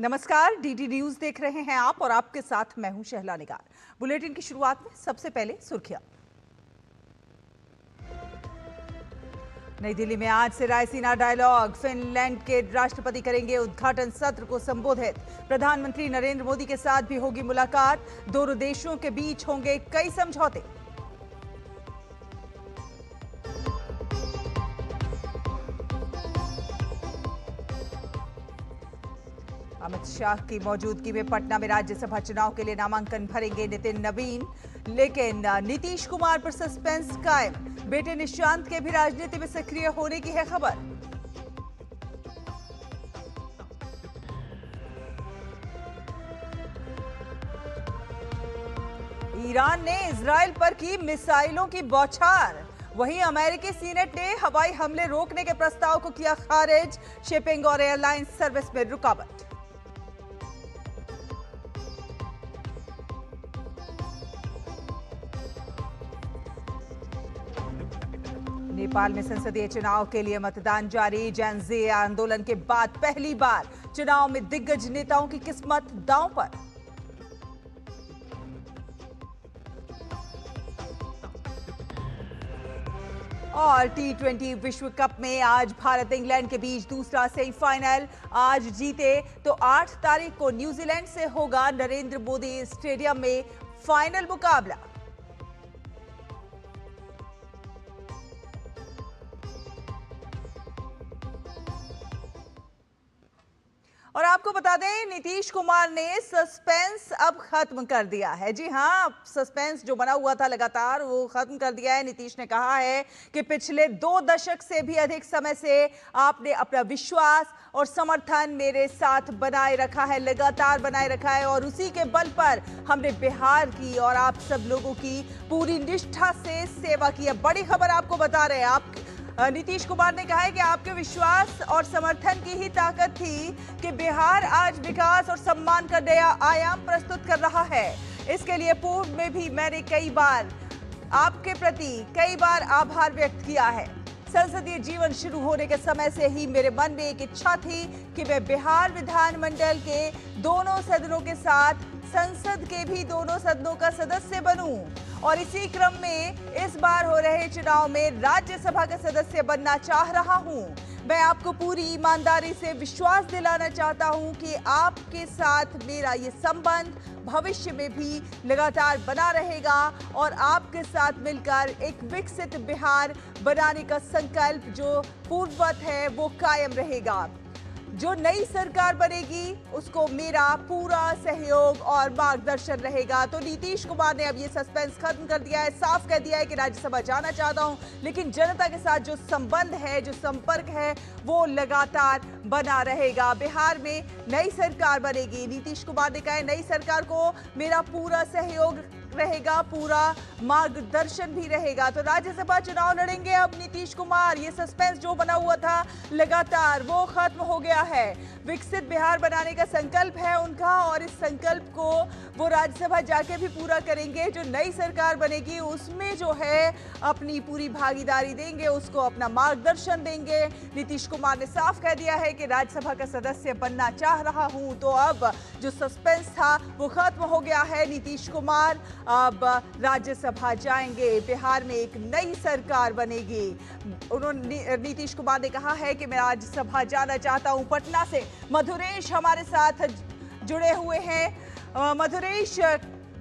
नमस्कार, DD news देख रहे हैं आप और आपके साथ मैं हूं शहला निगार। बुलेटिन की शुरुआत में सबसे पहले सुर्खियां। नई दिल्ली में आज से रायसीना डायलॉग, फिनलैंड के राष्ट्रपति करेंगे उद्घाटन सत्र को संबोधित। प्रधानमंत्री नरेंद्र मोदी के साथ भी होगी मुलाकात, दोनों देशों के बीच होंगे कई समझौते। अमित शाह की मौजूदगी में पटना में राज्यसभा चुनाव के लिए नामांकन भरेंगे नितिन नवीन, लेकिन नीतीश कुमार पर सस्पेंस कायम। बेटे निशांत के भी राजनीति में सक्रिय होने की है खबर। ईरान ने इजरायल पर की मिसाइलों की बौछार, वहीं अमेरिकी सीनेट ने हवाई हमले रोकने के प्रस्ताव को किया खारिज। शिपिंग और एयरलाइंस सर्विस में रुकावट। नेपाल में संसदीय चुनाव के लिए मतदान जारी। जेन ज़ी आंदोलन के बाद पहली बार चुनाव में दिग्गज नेताओं की किस्मत दांव पर। और टी20 विश्व कप में आज भारत इंग्लैंड के बीच दूसरा सेमीफाइनल। आज जीते तो 8 तारीख को न्यूजीलैंड से होगा नरेंद्र मोदी स्टेडियम में फाइनल मुकाबला। और आपको बता दें, नीतीश कुमार ने सस्पेंस अब खत्म कर दिया है। जी हां, सस्पेंस जो बना हुआ था लगातार वो खत्म कर दिया है। नीतीश ने कहा है कि पिछले 2 दशक से भी अधिक समय से आपने अपना विश्वास और समर्थन मेरे साथ बनाए रखा है, लगातार बनाए रखा है, और उसी के बल पर हमने बिहार की और आप सब लोगों की पूरी निष्ठा से सेवा की है। बड़ी खबर आपको बता रहे हैं। आप नीतीश कुमार ने कहा है कि आपके विश्वास और समर्थन की ही ताकत थी कि बिहार आज विकास और सम्मान का नया आयाम प्रस्तुत कर रहा है। इसके लिए पूर्व में भी मैंने कई बार आपके प्रति आभार व्यक्त किया है। संसदीय जीवन शुरू होने के समय से ही मेरे मन में एक इच्छा थी कि मैं बिहार विधानमंडल के दोनों सदनों के साथ संसद के भी दोनों सदनों का सदस्य बनूं, और इसी क्रम में इस बार हो रहे चुनाव में राज्यसभा का सदस्य बनना चाह रहा हूं। मैं आपको पूरी ईमानदारी से विश्वास दिलाना चाहता हूं कि आपके साथ मेरा ये संबंध भविष्य में भी लगातार बना रहेगा और आपके साथ मिलकर एक विकसित बिहार बनाने का संकल्प जो पूर्ववत है वो कायम रहेगा। जो नई सरकार बनेगी उसको मेरा पूरा सहयोग और मार्गदर्शन रहेगा। तो नीतीश कुमार ने अब ये सस्पेंस खत्म कर दिया है, साफ कह दिया है कि राज्यसभा जाना चाहता हूं, लेकिन जनता के साथ जो संबंध है, जो संपर्क है, वो लगातार बना रहेगा। बिहार में नई सरकार बनेगी, नीतीश कुमार ने कहा है नई सरकार को मेरा पूरा सहयोग रहेगा, पूरा मार्गदर्शन भी रहेगा। तो राज्यसभा चुनाव लड़ेंगे अब नीतीश कुमार। ये सस्पेंस जो बना हुआ था लगातार वो खत्म हो गया है। विकसित बिहार बनाने का संकल्प है उनका, और इस संकल्प को वो राज्यसभा जाके भी पूरा करेंगे। जो नई सरकार बनेगी उसमें जो है अपनी पूरी भागीदारी देंगे, उसको अपना मार्गदर्शन देंगे। नीतीश कुमार ने साफ कह दिया है कि राज्यसभा का सदस्य बनना चाह रहा हूं। तो अब जो सस्पेंस था वो खत्म हो गया है। नीतीश कुमार अब राज्यसभा जाएंगे, बिहार में एक नई सरकार बनेगी। उन्होंने नीतीश कुमार ने कहा है कि मैं राज्यसभा जाना चाहता हूं। पटना से मधुरेश हमारे साथ जुड़े हुए हैं। मधुरेश,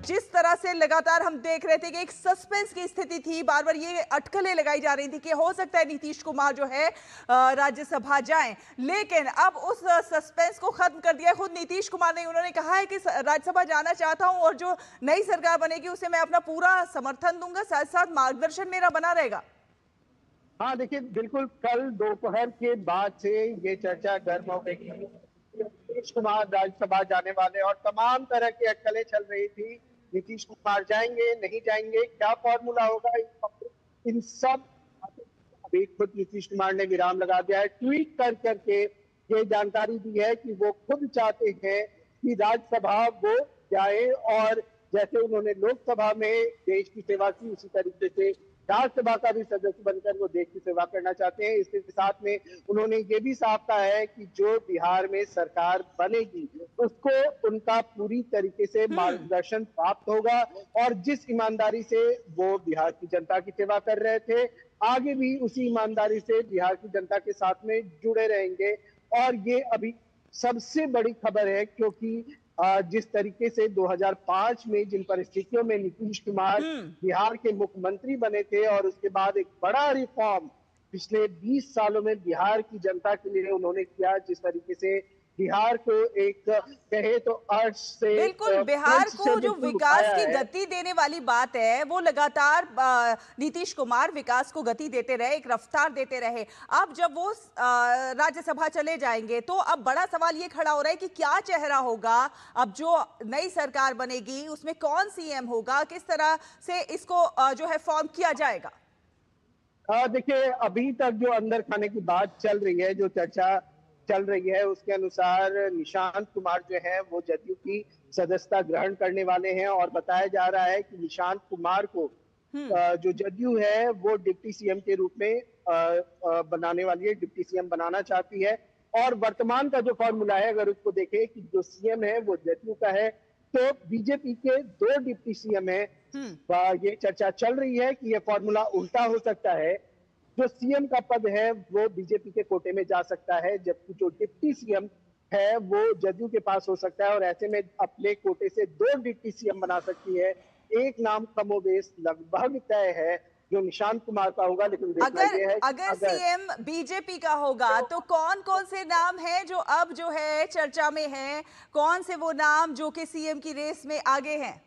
जिस तरह से लगातार हम देख रहे थे कि एक सस्पेंस की स्थिति थी, बार बार ये अटकलें लगाई जा रही थी कि हो सकता है नीतीश कुमार जो है राज्यसभा जाएं, लेकिन अब उस सस्पेंस को खत्म कर दिया खुद नीतीश कुमार ने। उन्होंने कहा है कि राज्यसभा जाना चाहता हूं और जो नई सरकार बनेगी उसे मैं अपना पूरा समर्थन दूंगा, साथ साथ मार्गदर्शन मेरा बना रहेगा। हाँ, देखिए, बिल्कुल कल दोपहर के बाद से ये चर्चा गर्म हो गई। नीतीश कुमार राज्यसभा जाने वाले और तमाम तरह की अटकलें चल रही थी। नीतीश कुमार जाएंगे, नहीं जाएंगे, क्या फॉर्मूला होगा, इन सब अभी खुद नीतीश कुमार ने विराम लगा दिया है। ट्वीट कर करके ये जानकारी दी है कि वो खुद चाहते हैं कि राज्यसभा वो जाए, और जैसे उन्होंने लोकसभा में देश की सेवा की उसी तरीके से राज्यसभा का भी सदस्य बनकर वो देश की सेवा करना चाहते हैं। इसके साथ में उन्होंने ये भी साफ कहा है कि जो बिहार में सरकार बनेगी उसको उनका पूरी तरीके से हम्म। मार्गदर्शन प्राप्त होगा, और जिस ईमानदारी से वो बिहार की जनता की सेवा कर रहे थे, आगे भी उसी ईमानदारी से बिहार की जनता के साथ में जुड़े रहेंगे। और ये अभी सबसे बड़ी खबर है, क्योंकि जिस तरीके से 2005 में जिन परिस्थितियों में नीतीश कुमार हम्म। बिहार के मुख्यमंत्री बने थे, और उसके बाद एक बड़ा रिफॉर्म पिछले 20 सालों में बिहार की जनता के लिए उन्होंने किया, जिस तरीके से बिहार को एक कहे तो अर्श से बिल्कुल, बिहार पंच से को जो बिल्कुल विकास उठाया की है। गति देने वाली बात है, वो लगातार नीतीश कुमार विकास को गति देते रहे, एक रफ्तार देते रहे। अब जब वो राज्यसभा चले जाएंगे, तो अब बड़ा सवाल ये खड़ा हो रहा है कि क्या चेहरा होगा, अब जो नई सरकार बनेगी उसमें कौन सीएम होगा, किस तरह से इसको जो है फॉर्म किया जाएगा। देखिए, अभी तक जो अंदर खाने की बात चल रही है, जो चर्चा चल रही है, उसके अनुसार निशांत कुमार जो है वो जदयू की सदस्यता ग्रहण करने वाले हैं, और बताया जा रहा है कि निशांत कुमार को हम्म। जो जदयू है वो डिप्टी सीएम के रूप में बनाने वाली है, डिप्टी सीएम बनाना चाहती है। और वर्तमान का जो फॉर्मूला है, अगर उसको देखें कि जो सीएम है वो जदयू का है, तो बीजेपी के 2 डिप्टी सीएम है। हम्म। ये चर्चा चल रही है कि ये फॉर्मूला उल्टा हो सकता है, जो सीएम का पद है वो बीजेपी के कोटे में जा सकता है, जबकि जो डिप्टी सीएम है वो जदयू के पास हो सकता है, और ऐसे में अपने कोटे से 2 डिप्टी सीएम बना सकती है। एक नाम कमोबेश लगभग तय है जो निशांत कुमार का होगा, लेकिन देखना अगर यह है कि अगर अगर सीएम बीजेपी का होगा, तो कौन कौन से नाम हैं जो अब जो है चर्चा में हैं, कौन से वो नाम जो कि सीएम की रेस में आगे हैं।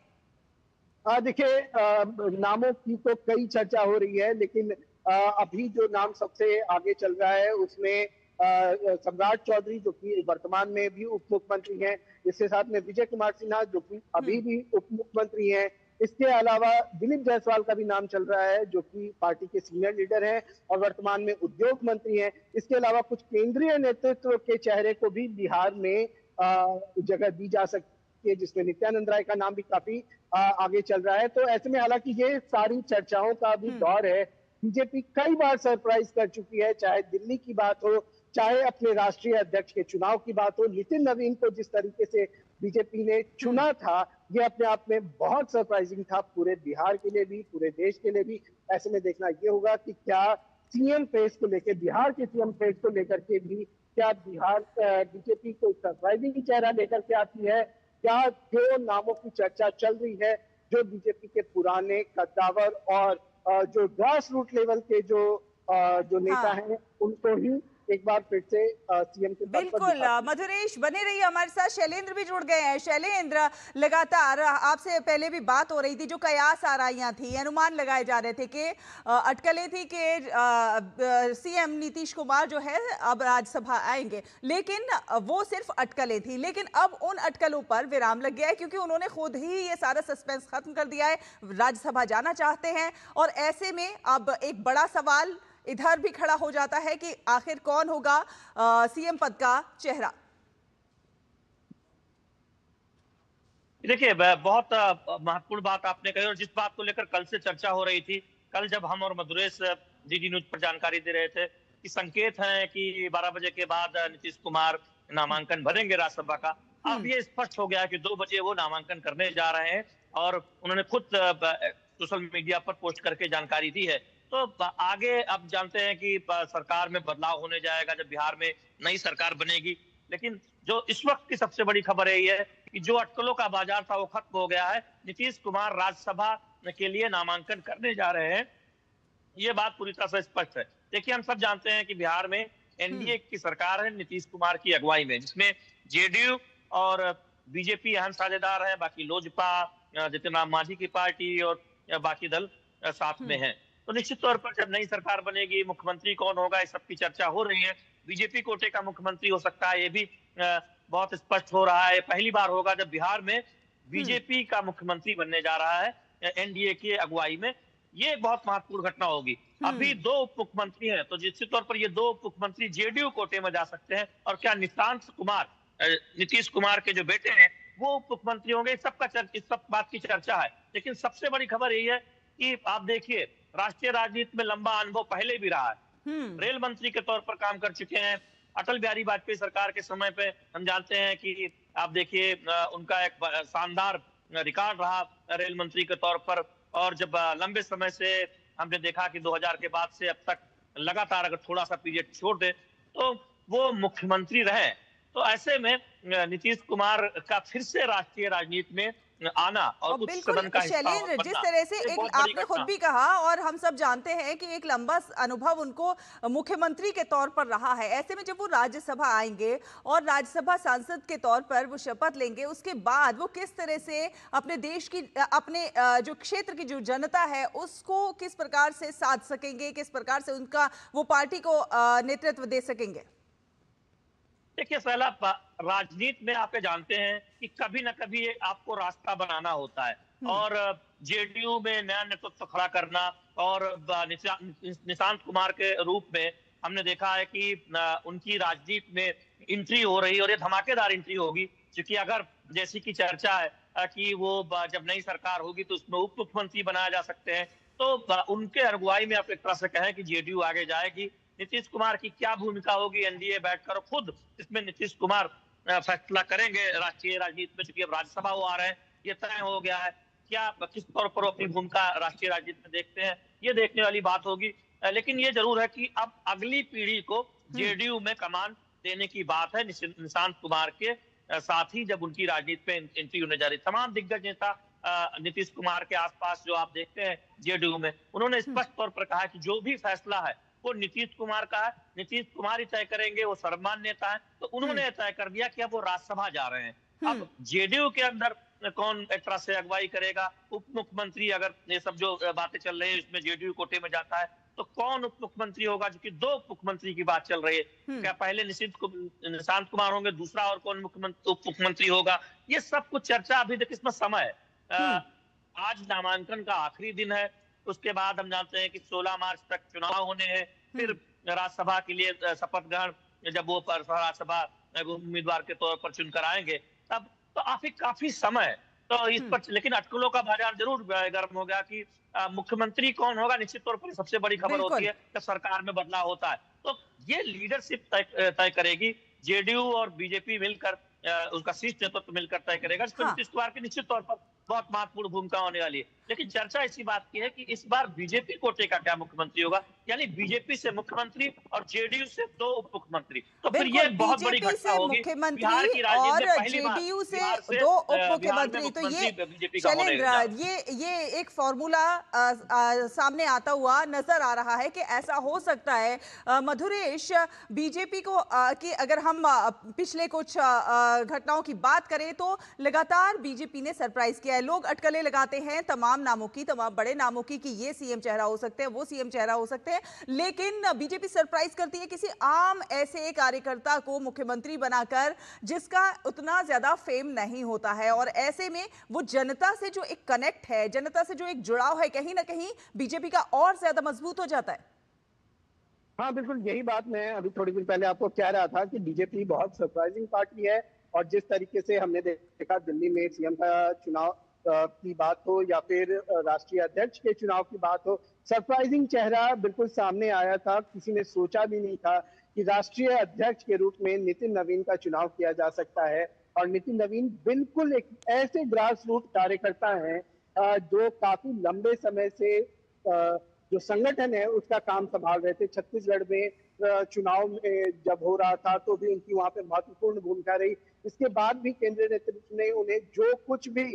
देखिए, नामों की तो कई चर्चा हो रही है, लेकिन अभी जो नाम सबसे आगे चल रहा है उसमें सम्राट चौधरी, जो कि वर्तमान में भी उप मुख्यमंत्री हैं, इसके साथ में विजय कुमार सिन्हा, जो कि अभी हम्म। भी उप मुख्यमंत्री हैं। इसके अलावा दिलीप जायसवाल का भी नाम चल रहा है, जो कि पार्टी के सीनियर लीडर हैं और वर्तमान में उद्योग मंत्री हैं। इसके अलावा कुछ केंद्रीय नेतृत्व के चेहरे को भी बिहार में जगह दी जा सकती है, जिसमें नित्यानंद राय का नाम भी काफी आगे चल रहा है। तो ऐसे में, हालांकि ये सारी चर्चाओं का भी हम्म। दौर है, बीजेपी कई बार सरप्राइज कर चुकी है, चाहे दिल्ली की बात हो, चाहे अपने राष्ट्रीय अध्यक्ष के चुनाव की बात हो। नितिन नवीन को जिस तरीके से बीजेपी ने हम्म। चुना था, ये अपने आप में बहुत सरप्राइजिंग था, पूरे बिहार के लिए भी, पूरे देश के लिए भी। ऐसे में देखना ये होगा कि क्या सीएम फेस को लेकर, बिहार के सीएम फेस को लेकर के भी क्या बिहार बीजेपी कोई सरप्राइजिंग चेहरा लेकर के आती है। क्या जो नामों की चर्चा चल रही है, जो बीजेपी के पुराने कद्दावर और जो ग्रास रूट लेवल के जो नेता हाँ, हैं, उनको ही एक बार फिर से सीएम के पद पर बिल्कुल। बिठाते हैं। मधुरेश बने रहिए हमारे साथ, शैलेंद्र भी जुड़ गए हैं। शैलेंद्र, लगातार आपसे पहले भी बात हो रही थी, जो कयास आ रही थी, अनुमान लगाए जा रहे थे कि अटकलें थी कि सीएम नीतीश कुमार जो है अब राज्यसभा आएंगे, लेकिन वो सिर्फ अटकलें थी। लेकिन अब उन अटकलों पर विराम लग गया है, क्योंकि उन्होंने खुद ही ये सारा सस्पेंस खत्म कर दिया है, राज्यसभा जाना चाहते हैं। और ऐसे में अब एक बड़ा सवाल इधर भी खड़ा हो जाता है कि आखिर कौन होगा सीएम पद का चेहरा। देखिए, बहुत महत्वपूर्ण बात आपने कही, और जिस बात को लेकर कल से चर्चा हो रही थी, कल जब हम और मधुरेश डीडी न्यूज पर जानकारी दे रहे थे कि संकेत हैं कि 12 बजे के बाद नीतीश कुमार नामांकन भरेंगे राज्यसभा का। अब हम्म। ये स्पष्ट हो गया कि 2 बजे वो नामांकन करने जा रहे हैं, और उन्होंने खुद सोशल मीडिया पर पोस्ट करके जानकारी दी है। तो आगे अब जानते हैं कि सरकार में बदलाव होने जाएगा जब बिहार में नई सरकार बनेगी। लेकिन जो इस वक्त की सबसे बड़ी खबर यही है कि जो अटकलों का बाजार था वो खत्म हो गया है। नीतीश कुमार राज्यसभा के लिए नामांकन करने जा रहे हैं, ये बात पूरी तरह से स्पष्ट है। देखिए, हम सब जानते हैं कि बिहार में हम्म। एनडीए की सरकार है नीतीश कुमार की अगुवाई में, जिसमें जेडीयू और बीजेपी अहम साझेदार है, बाकी लोजपा, जितिन राम मांझी की पार्टी और बाकी दल साथ में हम्म। हैं। तो निश्चित तौर पर जब नई सरकार बनेगी, मुख्यमंत्री कौन होगा, इस सब की चर्चा हो रही है। बीजेपी कोटे का मुख्यमंत्री हो सकता है, ये भी बहुत स्पष्ट हो रहा है। पहली बार होगा जब बिहार में हम्म। बीजेपी का मुख्यमंत्री बनने जा रहा है एनडीए की अगुवाई में। ये बहुत महत्वपूर्ण घटना होगी। अभी हम्म। 2 उप मुख्यमंत्री हैं, तो निश्चित तौर पर ये 2 उप मुख्यमंत्री जेडीयू कोटे में जा सकते हैं। और क्या निशांत कुमार, नीतीश कुमार के जो बेटे हैं, वो उप मुख्यमंत्री होंगे, इस सब बात की चर्चा है। लेकिन सबसे बड़ी खबर यही है कि आप देखिए राष्ट्रीय राजनीति में लंबा अनुभव पहले भी रहा है। रेल मंत्री के तौर पर काम कर चुके हैं। अटल बिहारी वाजपेयी सरकार के समय पे हम जानते हैं कि आप देखिए उनका एक शानदार रिकॉर्ड रहा रेल मंत्री के तौर पर। और जब लंबे समय से हमने देखा कि 2000 के बाद से अब तक लगातार अगर थोड़ा सा पीरियड छोड़ दे तो वो मुख्यमंत्री रहे। तो ऐसे में नीतीश कुमार का फिर से राष्ट्रीय राजनीति में आना और और उच्च बिल्कुल सदन का हिस्सा शैलेंद्र, जिस बनना तरह से ये एक बहुत बड़ी आपने खुद घटना। भी कहा और हम सब जानते हैं कि एक लंबा अनुभव उनको मुख्यमंत्री के तौर पर रहा है, ऐसे में जब वो राज्यसभा आएंगे और राज्यसभा सांसद के तौर पर वो शपथ लेंगे, उसके बाद वो किस तरह से अपने देश की अपने जो क्षेत्र की जो जनता है उसको किस प्रकार से साध सकेंगे, किस प्रकार से उनका वो पार्टी को नेतृत्व दे सकेंगे? देखिए सैला, राजनीति में आप जानते हैं कि कभी ना कभी आपको रास्ता बनाना होता है और जेडीयू में नया नेतृत्व खड़ा करना और निशांत कुमार के रूप में हमने देखा है कि उनकी राजनीति में एंट्री हो रही है और ये धमाकेदार एंट्री होगी, क्योंकि अगर जैसी की चर्चा है कि वो जब नई सरकार होगी तो उसमें उप मुख्यमंत्री बनाए जा सकते हैं। तो उनके अगुवाई में आप एक तरह से कहें कि जेडीयू आगे जाएगी। नीतीश कुमार की क्या भूमिका होगी एनडीए बैठकर खुद इसमें नीतीश कुमार फैसला करेंगे राष्ट्रीय राजनीति में, चूंकि अब राज्यसभा वो आ रहे हैं, ये तय हो गया है। क्या किस तौर पर अपनी भूमिका राष्ट्रीय राजनीति में देखते हैं, ये देखने वाली बात होगी। लेकिन ये जरूर है कि अब अगली पीढ़ी को जेडीयू में कमान देने की बात है निशांत कुमार के साथ ही जब उनकी राजनीति में एंट्री होने जा रही। तमाम दिग्गज नेता नीतीश कुमार के आसपास जो आप देखते हैं जेडीयू में, उन्होंने स्पष्ट तौर पर कहा कि जो भी फैसला है वो नीतीश कुमार का है, नीतीश कुमार ही तय करेंगे, वो सर्वमान्य नेता है। तो उन्होंने तय कर दिया कि अब वो राज्यसभा जा रहे हैं। अब जेडीयू के अंदर कौन एक तरह से अगुवाई करेगा, उप मुख्यमंत्री, अगर ये सब जो बातें चल रही है इसमें जेडीयू कोटे में जाता है तो कौन उप मुख्यमंत्री होगा, क्योंकि दो उप मुख्यमंत्री की बात चल रही है। क्या पहले निशांत कुमार होंगे, दूसरा और कौन उप मुख्यमंत्री होगा, ये सब कुछ चर्चा अभी तक इसमें समय है। आज नामांकन का आखिरी दिन है, उसके बाद हम जानते हैं कि 16 मार्च तक चुनाव होने हैं, फिर राज्यसभा के लिए शपथ ग्रहण जब वो राज्यसभा उम्मीदवार के तौर पर चुनकर आएंगे तब तो काफी समय। तो इस पर लेकिन अटकलों का बाजार जरूर गर्म हो गया कि मुख्यमंत्री कौन होगा। निश्चित तौर पर सबसे बड़ी खबर होती है कि सरकार में बदलाव होता है, तो ये लीडरशिप तय करेगी, जेडीयू और बीजेपी मिलकर उसका शीर्ष नेतृत्व मिलकर तय करेगा। इस पर नीतीश कुमार की निश्चित तौर पर बहुत महत्वपूर्ण भूमिका होने वाली है। लेकिन चर्चा इसी बात की है कि इस बार बीजेपी कोटे का क्या मुख्यमंत्री होगा, यानी बीजेपी से मुख्यमंत्री और जेडीयू से दो उप मुख्यमंत्री। तो फिर ये बहुत बड़ी घटना होगी बिहार की राजनीति में, पहली बार जेडीयू से दो उप मुख्यमंत्री। तो ये शैलेंद्र, ये एक फॉर्मूला सामने आता हुआ नजर आ रहा है कि ऐसा हो सकता है। मधुरेश, बीजेपी को कि अगर हम पिछले कुछ घटनाओं की बात करें तो लगातार बीजेपी ने सरप्राइज किया है। लोग अटकलें लगाते हैं तमाम नामों की, तमाम बड़े नामों की कि ये सीएम चेहरा हो सकते हैं, वो सीएम चेहरा हो सकते हैं, लेकिन बीजेपी सरप्राइज करती है किसी आम ऐसे कार्यकर्ता को मुख्यमंत्री बनाकर जिसका उतना ज्यादा फेम नहीं होता है। और ऐसे में वो जनता से जो एक कनेक्ट है, जनता से जो एक जुड़ाव है, कहीं ना कहीं बीजेपी का और ज्यादा मजबूत हो जाता है। हाँ बिल्कुल, यही बात मैं अभी थोड़ी देर पहले आपको कह रहा था कि बीजेपी बहुत सरप्राइजिंग पार्टी है। और जिस तरीके से हमने देखा दिल्ली में सीएम का चुनाव की बात हो या फिर राष्ट्रीय अध्यक्ष के चुनाव की बात हो, सरप्राइजिंग चेहरा बिल्कुल सामने आया था। किसी ने सोचा भी नहीं था कि राष्ट्रीय अध्यक्ष के रूप में नितिन नवीन का चुनाव किया जा सकता है। और नितिन नवीन बिल्कुल एक ऐसे ग्रास रूट कार्यकर्ता हैं जो काफी लंबे समय से जो संगठन है उसका काम संभाल रहे थे। छत्तीसगढ़ में चुनाव में जब हो रहा था तो भी उनकी वहां पे महत्वपूर्ण भूमिका रही। इसके बाद भी केंद्रीय नेतृत्व ने उन्हें जो कुछ भी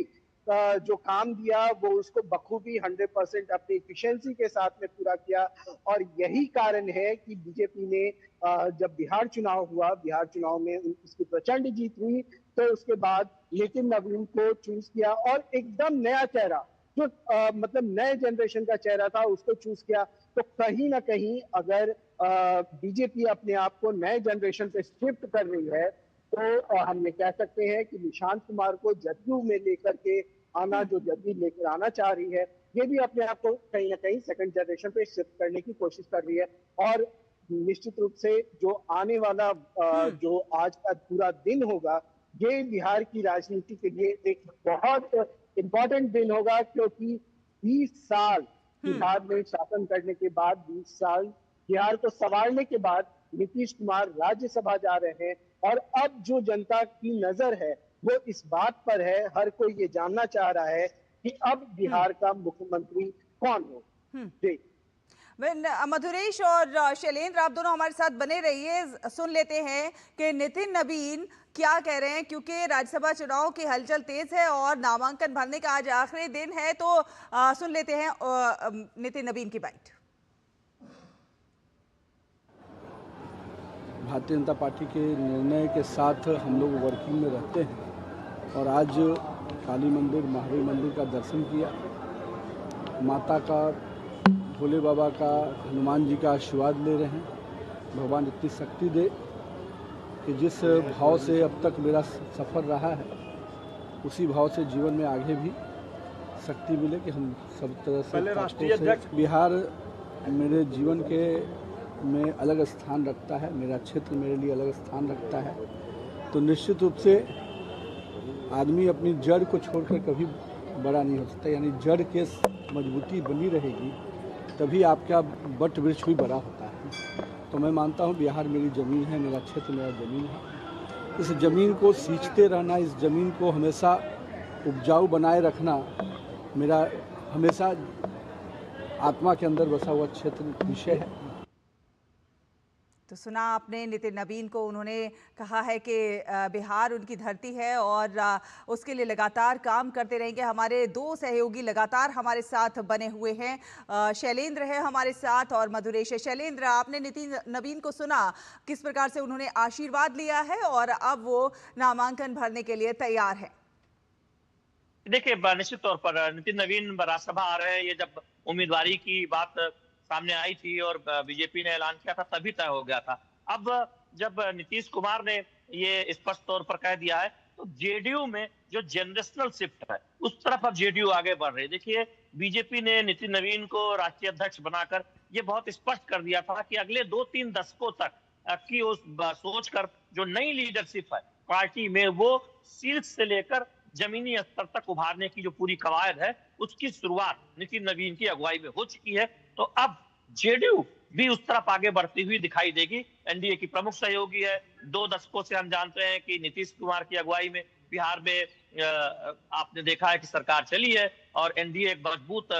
जो काम दिया वो उसको बखूबी 100% अपनी एफिशिएंसी के साथ में पूरा किया। और यही कारण है कि बीजेपी ने जब बिहार चुनाव हुआ, बिहार चुनाव में उसकी प्रचंड जीत हुई, तो उसके बाद नितिन नवीन को चूज किया और एकदम नया चेहरा जो मतलब नए जनरेशन का चेहरा था उसको चूज किया। तो कहीं ना कहीं अगर बीजेपी अपने आप को नए जनरेशन पे शिफ्ट कर रही है तो हम ये कह सकते हैं कि निशांत कुमार को जदयू में लेकर के आना, जो जदयू लेकर आना चाह रही है, ये भी अपने आप को कहीं ना कहीं सेकंड जनरेशन पे शिफ्ट करने की कोशिश कर रही है। और निश्चित रूप से जो आने वाला जो आज का पूरा दिन होगा, ये बिहार की राजनीति के लिए एक बहुत इंपॉर्टेंट दिन होगा, क्योंकि 20 साल बिहार में शासन करने के बाद, 20 साल बिहार को संभालने के बाद नीतीश कुमार राज्यसभा जा रहे हैं। और अब जो जनता की नजर है वो इस बात पर है, हर कोई ये जानना चाह रहा है कि अब बिहार का मुख्यमंत्री कौन हो। जी मधुरेश और शैलेंद्र, आप दोनों हमारे साथ बने रहिए, सुन लेते हैं कि नितिन नवीन क्या कह रहे हैं, क्योंकि राज्यसभा चुनाव की हलचल तेज है और नामांकन भरने का आज आखिरी दिन है। तो सुन लेते हैं नितिन नवीन की बाइट। भारतीय जनता पार्टी के निर्णय के साथ हम लोग वर्किंग में रहते हैं और आज काली मंदिर, महावीर मंदिर का दर्शन किया, माता का, भोले बाबा का, हनुमान जी का आशीर्वाद ले रहे हैं। भगवान इतनी शक्ति दे कि जिस भाव से अब तक मेरा सफ़र रहा है उसी भाव से जीवन में आगे भी शक्ति मिले कि हम सब तरह से राष्ट्रीय अध्यक्ष। बिहार मेरे जीवन के में अलग स्थान रखता है, मेरा क्षेत्र मेरे लिए अलग स्थान रखता है। तो निश्चित रूप से आदमी अपनी जड़ को छोड़कर कभी बड़ा नहीं हो सकता, यानी जड़ के मजबूती बनी रहेगी तभी आपका वट वृक्ष भी बड़ा होता है। तो मैं मानता हूँ बिहार मेरी ज़मीन है, मेरा क्षेत्र मेरा ज़मीन है। इस ज़मीन को सींचते रहना, इस ज़मीन को हमेशा उपजाऊ बनाए रखना मेरा हमेशा आत्मा के अंदर बसा हुआ क्षेत्र विषय है। तो सुना आपने नितिन नवीन को, उन्होंने कहा है कि बिहार उनकी धरती है और उसके लिए लगातार काम करते रहेंगे। हमारे दो सहयोगी लगातार हमारे साथ बने हुए हैं, शैलेंद्र है हमारे साथ और मधुरेश है। शैलेंद्र, आपने नितिन नवीन को सुना, किस प्रकार से उन्होंने आशीर्वाद लिया है और अब वो नामांकन भरने के लिए तैयार है। देखिए, निश्चित तौर पर नितिन नवीन राज्यसभा आ रहे हैं। ये जब उम्मीदवारी की बात सामने आई थी और बीजेपी ने ऐलान किया था तभी तय हो गया था। अब जब नीतीश कुमार ने ये स्पष्ट तौर पर कह दिया है तो जेडीयू में जो जनरेशनल शिफ्ट है उस तरफ अब जेडीयू आगे बढ़ रही है। देखिए, बीजेपी ने नितिन नवीन को राष्ट्रीय अध्यक्ष बनाकर ये बहुत स्पष्ट कर दिया था कि अगले 2-3 दशकों तक की उस सोचकर जो नई लीडरशिप है पार्टी में, वो शीर्ष से लेकर जमीनी स्तर तक उभारने की जो पूरी कवायद है उसकी शुरुआत नितिन नवीन की अगुवाई में हो चुकी है। तो अब जेडीयू भी उस तरफ आगे बढ़ती हुई दिखाई देगी। एनडीए की प्रमुख सहयोगी है। 2 दशकों से हम जानते हैं कि नीतीश कुमार की अगुवाई में बिहार में आपने देखा है कि सरकार चली है और एनडीए एक मजबूत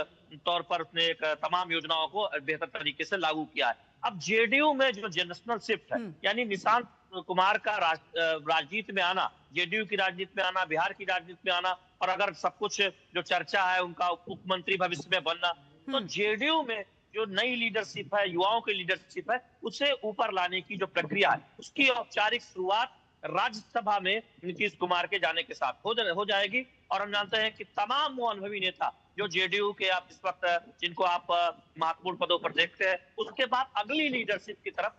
तौर पर उसने एक तमाम योजनाओं को बेहतर तरीके से लागू किया है। अब जेडीयू में जो जनरेशनल शिफ्ट है, यानी निशांत कुमार का राजनीति में आना, जेडीयू की राजनीति में आना, बिहार की राजनीति में आना, और अगर सब कुछ जो चर्चा है उनका मुख्यमंत्री भविष्य में बनना, तो जेडीयू में जो नई लीडरशिप है, युवाओं की लीडरशिप है, उसे ऊपर लाने की जो प्रक्रिया है उसकी औपचारिक शुरुआत राज्यसभा में नीतीश कुमार के जाने के साथ हो जाएगी। और हम जानते हैं कि तमाम वो अनुभवी नेता जो जेडीयू के आप इस वक्त जिनको आप महत्वपूर्ण पदों पर देखते हैं, उसके बाद अगली लीडरशिप की तरफ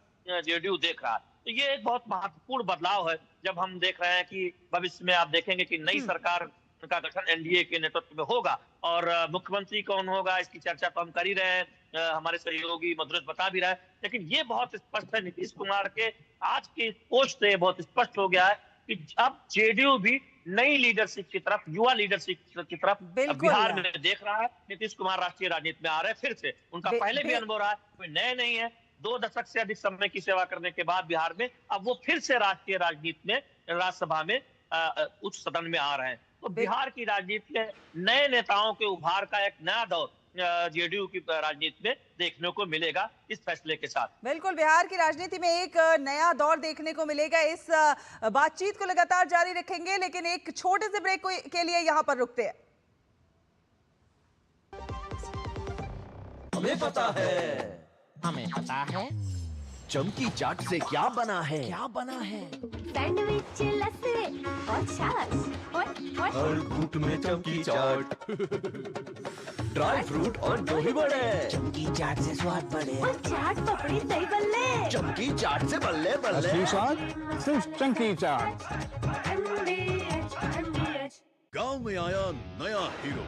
जेडीयू देख रहा है। तो ये एक बहुत महत्वपूर्ण बदलाव है जब हम देख रहे हैं कि भविष्य में आप देखेंगे कि नई सरकार का गठन एनडीए के नेतृत्व में होगा और मुख्यमंत्री कौन होगा इसकी चर्चा तो हम कर ही रहे हैं, हमारे सहयोगी मधुरेश बता भी रहा है। लेकिन ये बहुत स्पष्ट है, नीतीश कुमार के आज की पोस्ट से बहुत स्पष्ट हो गया है कि अब जेडीयू भी नई लीडरशिप की तरफ, युवा लीडरशिप की तरफ बिहार में देख रहा है। नीतीश कुमार राष्ट्रीय राजनीति में आ रहे हैं फिर से, उनका पहले भी अनुभव रहा है, कोई नए नहीं है। 2 दशक से अधिक समय की सेवा करने के बाद बिहार में अब वो फिर से राष्ट्रीय राजनीति में, राज्यसभा में, उच्च सदन में आ रहे हैं। तो बिहार की राजनीति में नए नेताओं के उभार का एक नया दौर जेडीयू की राजनीति में देखने को मिलेगा इस फैसले के साथ। बिल्कुल, बिहार की राजनीति में एक नया दौर देखने को मिलेगा। इस बातचीत को लगातार जारी रखेंगे, लेकिन एक छोटे से ब्रेक के लिए यहाँ पर रुकते हैं। हमें पता है चमकी चाट से क्या बना है, सैंडविच, लस्सी और छाछ और हर घूंट में चमकी चाट, ड्राई फ्रूट और दही बड़े, चमकी चाट से स्वाद बढ़े, और चाट पपड़ी दही बल्ले, चमकी चाट से बल्ले बल्ले, सिर्फ चमकी चाट। गांव में आया नया हीरो,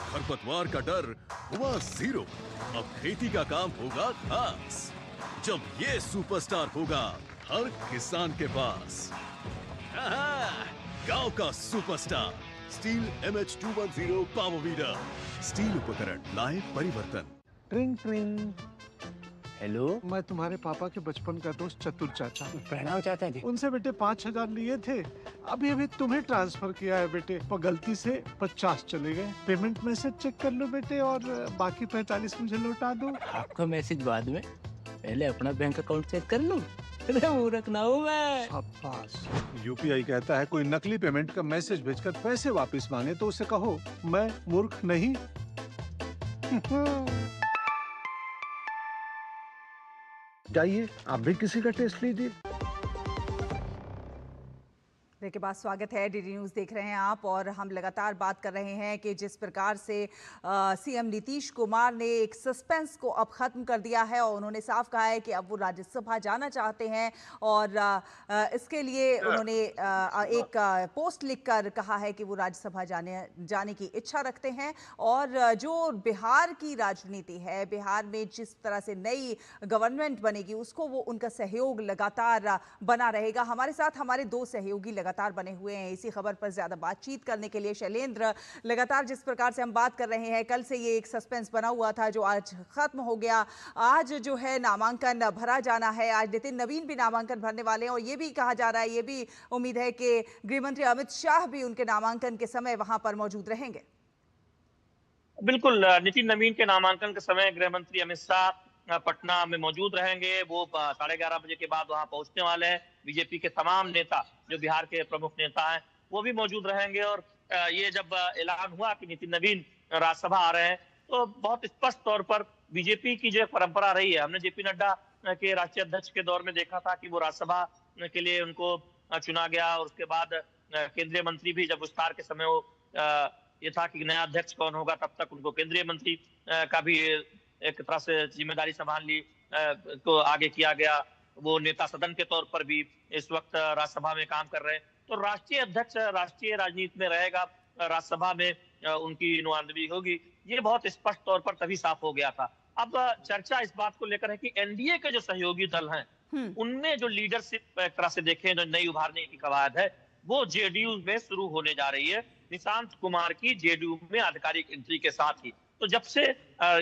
खरपतवार का डर हुआ जीरो, अब खेती का काम होगा खास जब ये सुपरस्टार होगा हर किसान के पास। गांव का superstar steel MH210 power weeder. Steel उपकरण लाए परिवर्तन। ट्रिंग ट्रिंग। हेलो, मैं तुम्हारे पापा के बचपन का दोस्त चतुर चाचा। प्रणाम चाचा जी। उनसे बेटे 5,000 लिए थे, अभी अभी तुम्हें ट्रांसफर किया है बेटे, पर गलती से 50 चले गए। पेमेंट मैसेज चेक कर लो बेटे और बाकी 45 मुझे लौटा दो। आपका मैसेज बाद में, पहले अपना बैंक अकाउंट चेक कर लूं। अरे मूर्ख ना हूं मैं। शाबाश। यूपीआई कहता है कोई नकली पेमेंट का मैसेज भेजकर पैसे वापस मांगे तो उसे कहो मैं मूर्ख नहीं। जाइए आप भी किसी का टेस्ट लीजिए। ब्रेक के बाद स्वागत है। डीडी न्यूज़ देख रहे हैं आप और हम लगातार बात कर रहे हैं कि जिस प्रकार से सीएम नीतीश कुमार ने एक सस्पेंस को अब ख़त्म कर दिया है और उन्होंने साफ कहा है कि अब वो राज्यसभा जाना चाहते हैं और इसके लिए उन्होंने एक पोस्ट लिखकर कहा है कि वो राज्यसभा जाने की इच्छा रखते हैं। और जो बिहार की राजनीति है, बिहार में जिस तरह से नई गवर्नमेंट बनेगी उसको वो उनका सहयोग लगातार बना रहेगा। हमारे साथ हमारे दो सहयोगी लगातार बने हुए हैं इसी खबर पर ज्यादा बातचीत करने के लिए। शैलेंद्र, लगातार जिस प्रकार से हम बात कर रहे हैं, कल से ये एक सस्पेंस बना हुआ था जो आज खत्म हो गया। आज जो है नामांकन भरा जाना है, आज नितिन नवीन भी नामांकन भरने वाले हैं और ये भी कहा जा रहा है, ये भी उम्मीद है कि गृहमंत्री अमित शाह भी उनके नामांकन के समय वहां पर मौजूद रहेंगे। बिल्कुल, नितिन नवीन के नामांकन के समय गृह मंत्री अमित शाह पटना में मौजूद रहेंगे। वो 11:30 बजे के बाद वहां पहुंचने वाले हैं। बीजेपी के तमाम नेता, जो बिहार के प्रमुख नेता हैं, वो भी मौजूद रहेंगे। और ये जब ऐलान हुआ कि नितिन नवीन राज्यसभा आ रहे हैं तो बहुत स्पष्ट तौर पर बीजेपी की जो परंपरा रही है, हमने जेपी नड्डा के राष्ट्रीय अध्यक्ष के दौर में देखा था कि वो राज्यसभा के लिए उनको चुना गया और उसके बाद केंद्रीय मंत्री भी जब विस्तार के समय वो ये था कि नया अध्यक्ष कौन होगा, तब तक उनको केंद्रीय मंत्री का भी एक तरह से जिम्मेदारी संभाल ली को आगे किया गया। वो नेता सदन के तौर पर भी इस वक्त राज्यसभा में काम कर रहे हैं। तो राष्ट्रीय अध्यक्ष राष्ट्रीय राजनीति में रहेगा, राज्यसभा में उनकी नुमाइंदगी होगी। ये बहुत स्पष्ट तौर पर तभी साफ हो गया था। अब चर्चा इस बात को लेकर है कि एनडीए के जो सहयोगी दल हैं उनमें जो लीडरशिप एक तरह से देखें, जो नई उभारने की कवायद है, वो जेडीयू में शुरू होने जा रही है। निशांत कुमार की जेडीयू में आधिकारिक एंट्री के साथ ही तो जब से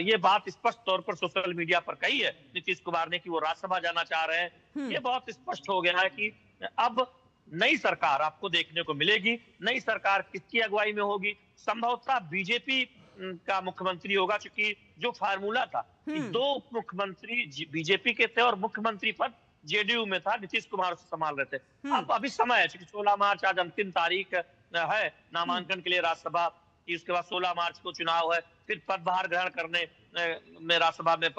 ये बात स्पष्ट तौर पर सोशल मीडिया पर कही है नीतीश कुमार ने कि वो राज्यसभा जाना चाह रहे हैं, ये बहुत स्पष्ट हो गया है कि अब नई सरकार आपको देखने को मिलेगी। नई सरकार किसकी अगुवाई में होगी? संभवतः बीजेपी का मुख्यमंत्री होगा, क्योंकि जो फार्मूला था कि 2 मुख्यमंत्री बीजेपी के थे और मुख्यमंत्री पद जेडीयू में था, नीतीश कुमार उसे संभाल रहे थे। अब अभी समय है, क्योंकि 16 मार्च आज अंतिम तारीख है नामांकन के लिए राज्यसभा की। उसके बाद 16 मार्च को चुनाव है, फिर पदभार ग्रहण करने में राज्यसभा में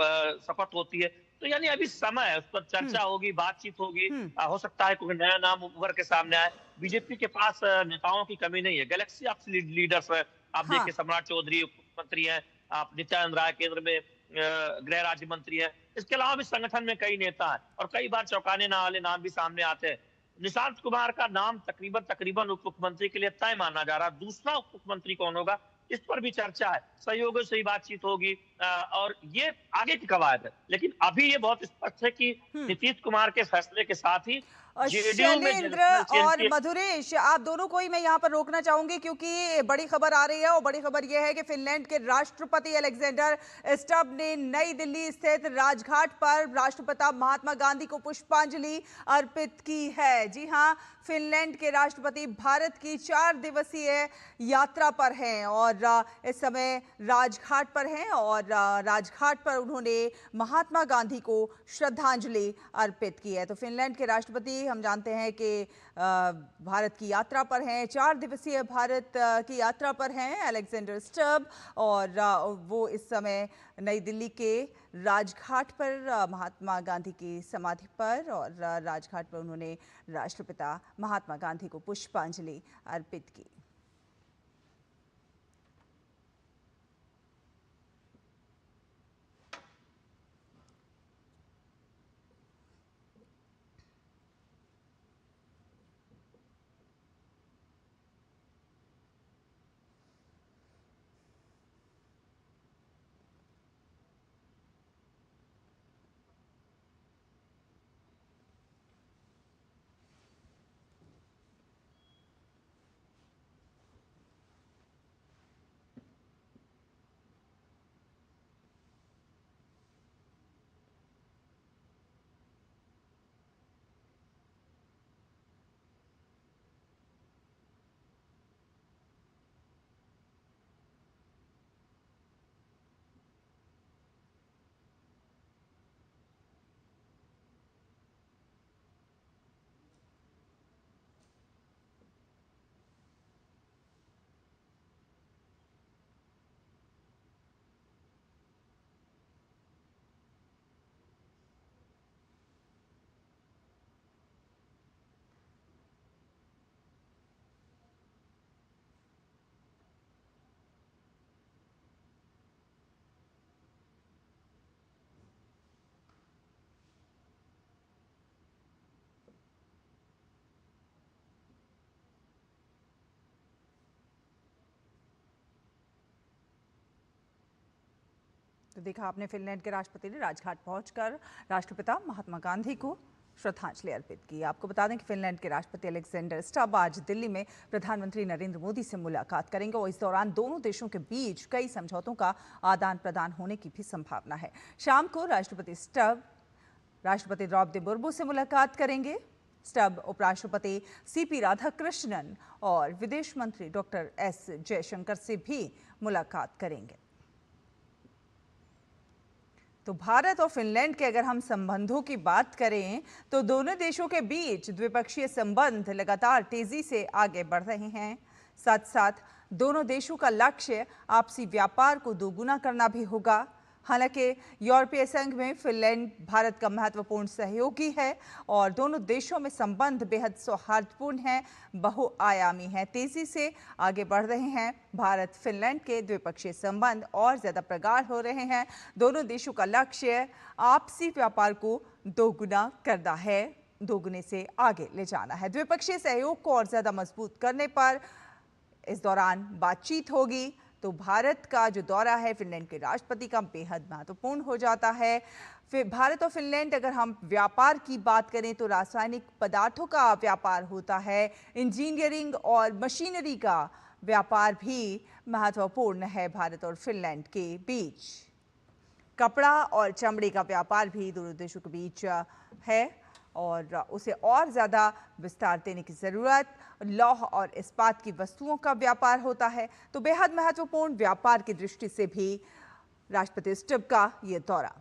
शपथ होती है। तो यानी अभी समय है, उस पर चर्चा होगी, बातचीत होगी। हो सकता है कोई नया नाम उभर के सामने आए। बीजेपी के पास नेताओं की कमी नहीं है, गैलेक्सी ऑफ लीडर्स है। आप देखिए, सम्राट चौधरी मुख्यमंत्री हैं, आप नित्यानंद राय केंद्र में गृह राज्य मंत्री है। इसके अलावा भी संगठन में कई नेता हैं और कई बार चौंकाने वाले नाम भी सामने आते हैं। निशांत कुमार का नाम तकरीबन उप मुख्यमंत्री के लिए तय माना जा रहा है। दूसरा उप मुख्यमंत्री कौन होगा, इस पर भी चर्चा है, सहयोगियों से ही बातचीत होगी और ये आगे की कवायद है। लेकिन अभी ये बहुत स्पष्ट है कि नीतीश कुमार के फैसले के साथ ही शैलेंद्र और मधुरेश, आप दोनों को ही मैं यहाँ पर रोकना चाहूंगी क्योंकि बड़ी खबर आ रही है और बड़ी खबर यह है कि फिनलैंड के राष्ट्रपति अलेक्जेंडर स्टब ने नई दिल्ली स्थित राजघाट पर राष्ट्रपिता महात्मा गांधी को पुष्पांजलि अर्पित की है। जी हाँ, फिनलैंड के राष्ट्रपति भारत की 4 दिवसीय यात्रा पर हैं और इस समय राजघाट पर हैं और राजघाट पर उन्होंने महात्मा गांधी को श्रद्धांजलि अर्पित की है। तो फिनलैंड के राष्ट्रपति हम जानते हैं कि भारत की यात्रा पर हैं, 4 दिवसीय भारत की यात्रा पर हैं अलेक्जेंडर स्टब और वो इस समय नई दिल्ली के राजघाट पर महात्मा गांधी की समाधि पर और राजघाट पर उन्होंने राष्ट्रपिता महात्मा गांधी को पुष्पांजलि अर्पित की। तो देखा आपने, फिनलैंड के राष्ट्रपति ने राजघाट पहुंचकर राष्ट्रपिता महात्मा गांधी को श्रद्धांजलि अर्पित की। आपको बता दें कि फिनलैंड के राष्ट्रपति अलेक्जेंडर स्टब आज दिल्ली में प्रधानमंत्री नरेंद्र मोदी से मुलाकात करेंगे और इस दौरान दोनों देशों के बीच कई समझौतों का आदान प्रदान होने की भी संभावना है। शाम को राष्ट्रपति स्टब राष्ट्रपति द्रौपदी मुर्मू से मुलाकात करेंगे। स्टब उपराष्ट्रपति सीपी राधाकृष्णन और विदेश मंत्री डॉक्टर एस जयशंकर से भी मुलाकात करेंगे। तो भारत और फिनलैंड के अगर हम संबंधों की बात करें तो दोनों देशों के बीच द्विपक्षीय संबंध लगातार तेजी से आगे बढ़ रहे हैं। साथ साथ दोनों देशों का लक्ष्य आपसी व्यापार को दोगुना करना भी होगा। हालांकि यूरोपीय संघ में फिनलैंड भारत का महत्वपूर्ण सहयोगी है और दोनों देशों में संबंध बेहद सौहार्दपूर्ण हैं, बहुआयामी हैं, तेजी से आगे बढ़ रहे हैं। भारत फिनलैंड के द्विपक्षीय संबंध और ज्यादा प्रगाढ़ हो रहे हैं। दोनों देशों का लक्ष्य आपसी व्यापार को दोगुना करना है, दोगुने से आगे ले जाना है। द्विपक्षीय सहयोग को और ज्यादा मजबूत करने पर इस दौरान बातचीत होगी। तो भारत का जो दौरा है फिनलैंड के राष्ट्रपति का बेहद महत्वपूर्ण हो जाता है। फिर भारत और फिनलैंड अगर हम व्यापार की बात करें तो रासायनिक पदार्थों का व्यापार होता है, इंजीनियरिंग और मशीनरी का व्यापार भी महत्वपूर्ण है भारत और फिनलैंड के बीच। कपड़ा और चमड़े का व्यापार भी दोनों देशों के बीच है और उसे और ज़्यादा विस्तार देने की ज़रूरत। लौह और इस्पात की वस्तुओं का व्यापार होता है। तो बेहद महत्वपूर्ण व्यापार की दृष्टि से भी राष्ट्रपति स्टब का ये दौरा।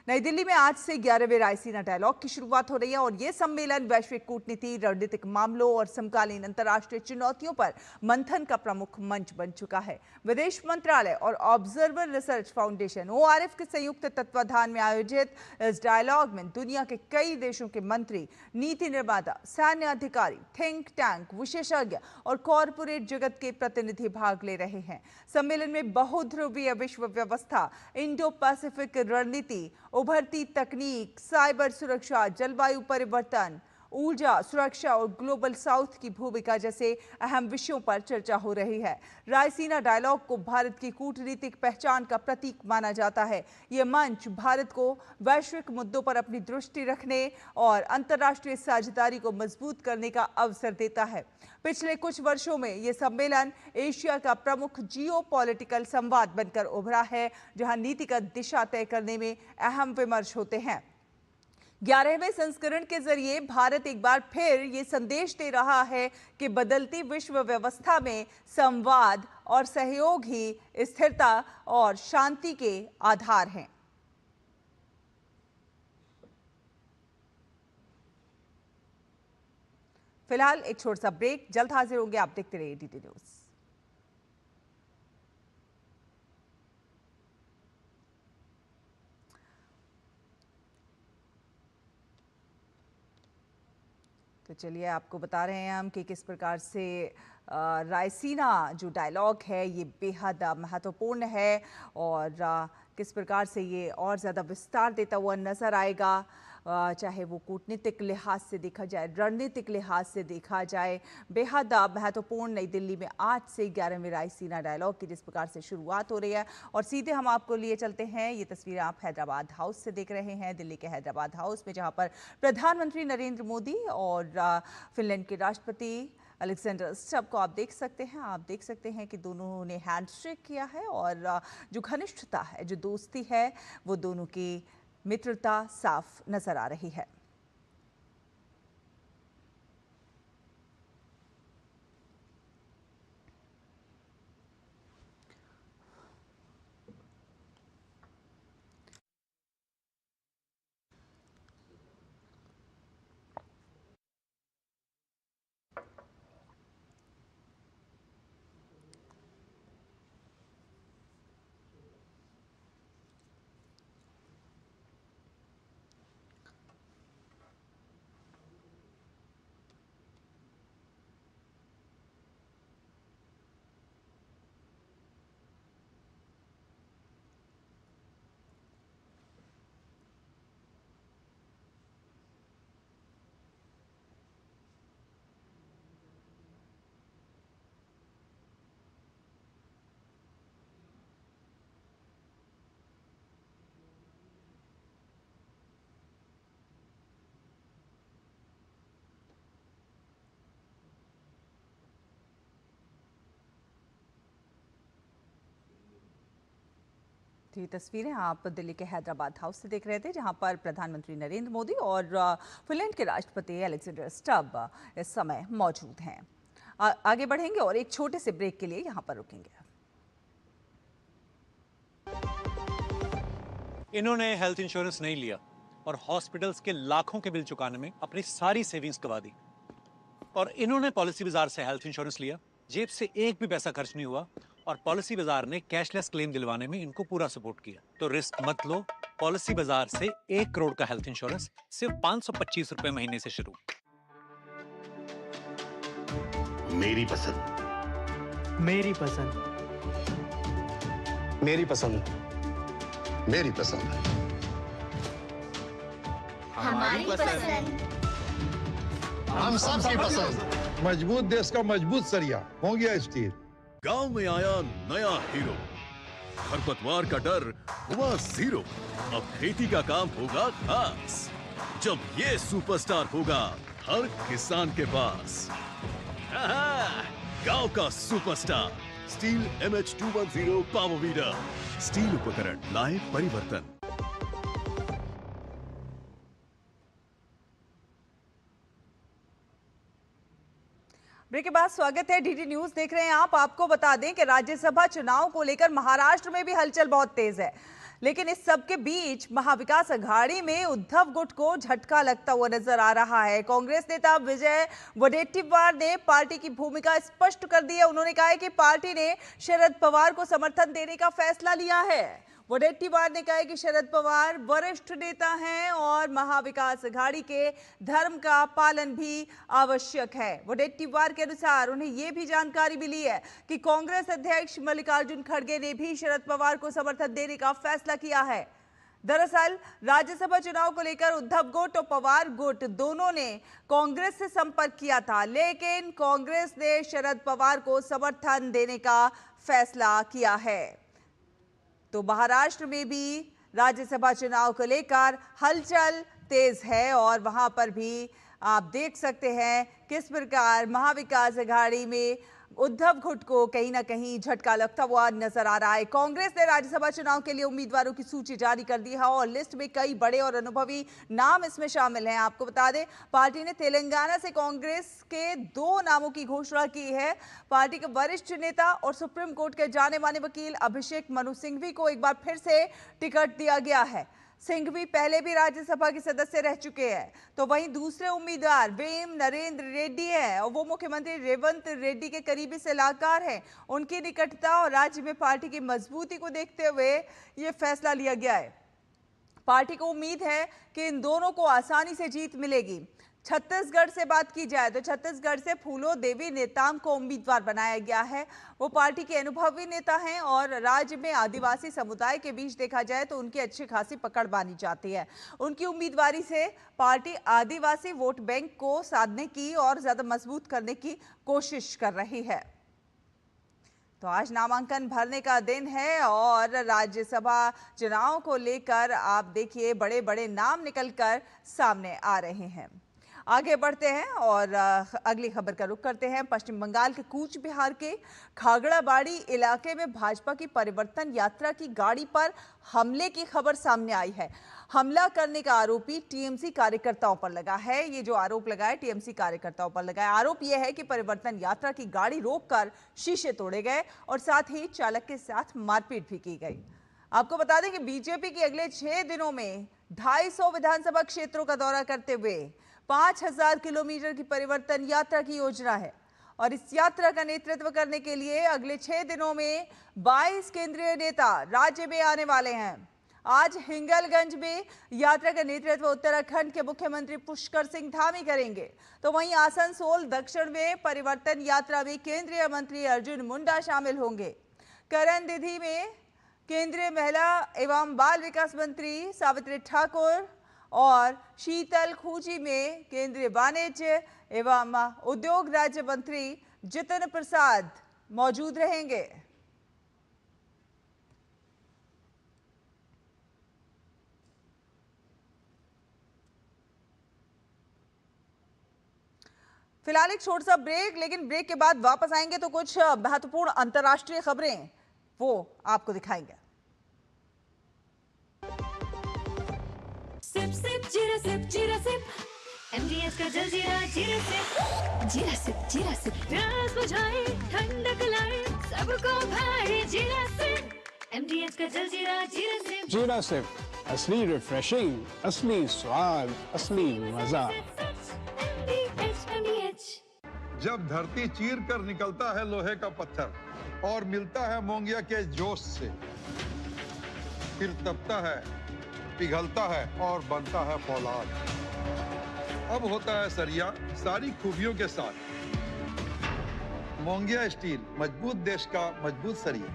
नई दिल्ली में आज से 11वें रायसीना डायलॉग की शुरुआत हो रही है और ये सम्मेलन वैश्विक कूटनीति, रणनीतिक मामलों और समकालीन अंतर्राष्ट्रीय चुनौतियों पर मंथन का प्रमुख मंच बन चुका है। विदेश मंत्रालय और ऑब्जर्वर रिसर्च फाउंडेशन ORF के संयुक्त तत्वाधान में आयोजित इस डायलॉग में दुनिया के कई देशों के मंत्री, नीति निर्माता, सैन्य अधिकारी, थिंक टैंक, विशेषज्ञ और कॉरपोरेट जगत के प्रतिनिधि भाग ले रहे हैं। सम्मेलन में बहुध्रुवीय विश्व व्यवस्था, इंडो पैसिफिक रणनीति, उभरती तकनीक, साइबर सुरक्षा, जलवायु परिवर्तन, ऊर्जा सुरक्षा और ग्लोबल साउथ की भूमिका जैसे अहम विषयों पर चर्चा हो रही है। रायसीना डायलॉग को भारत की कूटनीतिक पहचान का प्रतीक माना जाता है। ये मंच भारत को वैश्विक मुद्दों पर अपनी दृष्टि रखने और अंतर्राष्ट्रीय साझेदारी को मजबूत करने का अवसर देता है। पिछले कुछ वर्षों में ये सम्मेलन एशिया का प्रमुख जियोपॉलिटिकल संवाद बनकर उभरा है, जहां नीतिगत दिशा तय करने में अहम विमर्श होते हैं। 11वें संस्करण के जरिए भारत एक बार फिर ये संदेश दे रहा है कि बदलती विश्व व्यवस्था में संवाद और सहयोग ही स्थिरता और शांति के आधार हैं। फिलहाल एक छोटा सा ब्रेक, जल्द हाजिर होंगे। आप देखते रहिए DT न्यूज़। तो चलिए आपको बता रहे हैं हम कि किस प्रकार से रायसीना जो डायलॉग है ये बेहद महत्वपूर्ण है और किस प्रकार से ये और ज़्यादा विस्तार देता हुआ नज़र आएगा, चाहे वो कूटनीतिक लिहाज से देखा जाए, रणनीतिक लिहाज से देखा जाए। बेहद महत्वपूर्ण नई दिल्ली में आज से 11वें रायसीना डायलॉग की जिस प्रकार से शुरुआत हो रही है और सीधे हम आपको लिए चलते हैं। ये तस्वीरें आप हैदराबाद हाउस से देख रहे हैं, दिल्ली के हैदराबाद हाउस में, जहां पर प्रधानमंत्री नरेंद्र मोदी और फिनलैंड के राष्ट्रपति अलेक्जेंडर स्टब को आप देख सकते हैं। आप देख सकते हैं कि दोनों ने हैंडशेक किया है और जो घनिष्ठता है, जो दोस्ती है, वो दोनों की मित्रता साफ नजर आ रही है। तो ये तस्वीरें आप दिल्ली के हैदराबाद हाउस से देख रहे थे, जहां पर प्रधानमंत्री नरेंद्र मोदी और फिनलैंड के राष्ट्रपति अलेक्जेंडर स्टब इस समय मौजूद हैं। आगे बढ़ेंगे और एक छोटे से ब्रेक के लिए यहां पर रुकेंगे। इन्होंने हेल्थ इंश्योरेंस नहीं लिया और हॉस्पिटल्स के लाखों के बिल चुकाने में अपनी सारी सेविंग्स गवा दी। और इन्होंने पॉलिसी बाजार से हेल्थ इंश्योरेंस लिया, जेब से एक भी पैसा खर्च नहीं हुआ और पॉलिसी बाजार ने कैशलेस क्लेम दिलवाने में इनको पूरा सपोर्ट किया। तो रिस्क मत लो, पॉलिसी बाजार से 1 करोड़ का हेल्थ इंश्योरेंस सिर्फ 525 रुपए महीने से शुरू। मेरी पसंद, मेरी पसंद, मेरी पसंद, मेरी पसंद, हमारी पसंद, हम सबकी पसंद। मजबूत देश का मजबूत सरिया हो गया स्टील। गांव में आया नया हीरो, खरपतवार का डर हुआ जीरो। अब खेती का काम होगा खास, जब ये सुपरस्टार होगा हर किसान के पास। गांव का superstar steel MH210 power weeder. Steel उपकरण लाए परिवर्तन। ब्रेक के बाद स्वागत है, डीडी न्यूज देख रहे हैं आप। आपको बता दें कि राज्यसभा चुनाव को लेकर महाराष्ट्र में भी हलचल बहुत तेज है, लेकिन इस सब के बीच महाविकास अघाड़ी में उद्धव गुट को झटका लगता हुआ नजर आ रहा है। कांग्रेस नेता विजय वडेट्टीवार ने पार्टी की भूमिका स्पष्ट कर दी है। उन्होंने कहा है कि पार्टी ने शरद पवार को समर्थन देने का फैसला लिया है। वडेट्टीवार ने कहा है कि शरद पवार वरिष्ठ नेता हैं और महाविकास अघाड़ी के धर्म का पालन भी आवश्यक है। वडेट्टीवार के अनुसार उन्हें यह भी जानकारी मिली है कि कांग्रेस अध्यक्ष मल्लिकार्जुन खड़गे ने भी शरद पवार को समर्थन देने का फैसला किया है। दरअसल राज्यसभा चुनाव को लेकर उद्धव गुट और पवार गुट दोनों ने कांग्रेस से संपर्क किया था, लेकिन कांग्रेस ने शरद पवार को समर्थन देने का फैसला किया है। तो महाराष्ट्र में भी राज्यसभा चुनाव को लेकर हलचल तेज है और वहां पर भी आप देख सकते हैं किस प्रकार महाविकास अघाड़ी में उद्धव गुट को कहीं ना कहीं झटका लगता हुआ नजर आ रहा है। कांग्रेस ने राज्यसभा चुनाव के लिए उम्मीदवारों की सूची जारी कर दी है और लिस्ट में कई बड़े और अनुभवी नाम इसमें शामिल हैं। आपको बता दें, पार्टी ने तेलंगाना से कांग्रेस के 2 नामों की घोषणा की है। पार्टी के वरिष्ठ नेता और सुप्रीम कोर्ट के जाने माने वकील अभिषेक मनु सिंघवी को एक बार फिर से टिकट दिया गया है। सिंघवी पहले भी राज्यसभा के सदस्य रह चुके हैं। तो वहीं दूसरे उम्मीदवार वेम नरेंद्र रेड्डी हैं और वो मुख्यमंत्री रेवंत रेड्डी के करीबी सलाहकार हैं। उनकी निकटता और राज्य में पार्टी की मजबूती को देखते हुए ये फैसला लिया गया है। पार्टी को उम्मीद है कि इन दोनों को आसानी से जीत मिलेगी। छत्तीसगढ़ से बात की जाए तो छत्तीसगढ़ से फूलो देवी नेताम को उम्मीदवार बनाया गया है। वो पार्टी के अनुभवी नेता हैं और राज्य में आदिवासी समुदाय के बीच देखा जाए तो उनकी अच्छी खासी पकड़ मानी जाती है। उनकी उम्मीदवारी से पार्टी आदिवासी वोट बैंक को साधने की और ज्यादा मजबूत करने की कोशिश कर रही है। तो आज नामांकन भरने का दिन है और राज्यसभा चुनाव को लेकर आप देखिए बड़े बड़े नाम निकलकर सामने आ रहे हैं। आगे बढ़ते हैं और अगली खबर का रुख करते हैं। पश्चिम बंगाल के कूच बिहार के खागड़ाबाड़ी इलाके में भाजपा की परिवर्तन यात्रा की गाड़ी पर हमले की खबर सामने आई है। हमला करने का आरोपी टीएमसी कार्यकर्ताओं पर लगा है। ये जो आरोप लगा है टीएमसी कार्यकर्ताओं पर लगा है। आरोप यह है कि परिवर्तन यात्रा की गाड़ी रोककर शीशे तोड़े गए और साथ ही चालक के साथ मारपीट भी की गई। आपको बता दें कि बीजेपी की अगले 6 दिनों में 250 विधानसभा क्षेत्रों का दौरा करते हुए 5000 किलोमीटर की परिवर्तन यात्रा की योजना है और इस यात्रा का नेतृत्व करने के लिए अगले 6 दिनों में 22 केंद्रीय नेता राज्य में आने वाले हैं। आज हिंगलगंज में यात्रा का नेतृत्व उत्तराखंड के मुख्यमंत्री पुष्कर सिंह धामी करेंगे। तो वहीं आसनसोल दक्षिण में परिवर्तन यात्रा में केंद्रीय मंत्री अर्जुन मुंडा शामिल होंगे। करणदीघी में केंद्रीय महिला एवं बाल विकास मंत्री सावित्री ठाकुर और शीतल खूजी में केंद्रीय वाणिज्य एवं उद्योग राज्य मंत्री जितिन प्रसाद मौजूद रहेंगे। फिलहाल एक छोटा सा ब्रेक, लेकिन ब्रेक के बाद वापस आएंगे तो कुछ महत्वपूर्ण अंतर्राष्ट्रीय खबरें वो आपको दिखाएंगे। सिप सिप जीरा सिप जीरा सिप MDH का जलजीरा जीरा सिप प्यास बुझाए ठंडक लाए सबको भाए जीरा सिप MDH का जलजीरा जीरा सिप जीरा सिप असली रिफ्रेशिंग, असली स्वाद, असली मजा। MDH जब धरती चीर कर निकलता है लोहे का पत्थर और मिलता है मोंगिया के जोश से, फिर तपता है, पिघलता है और बनता है फौलाद। अब होता है सरिया सारी खूबियों के साथ। मोंगिया स्टील, मजबूत देश का मजबूत सरिया।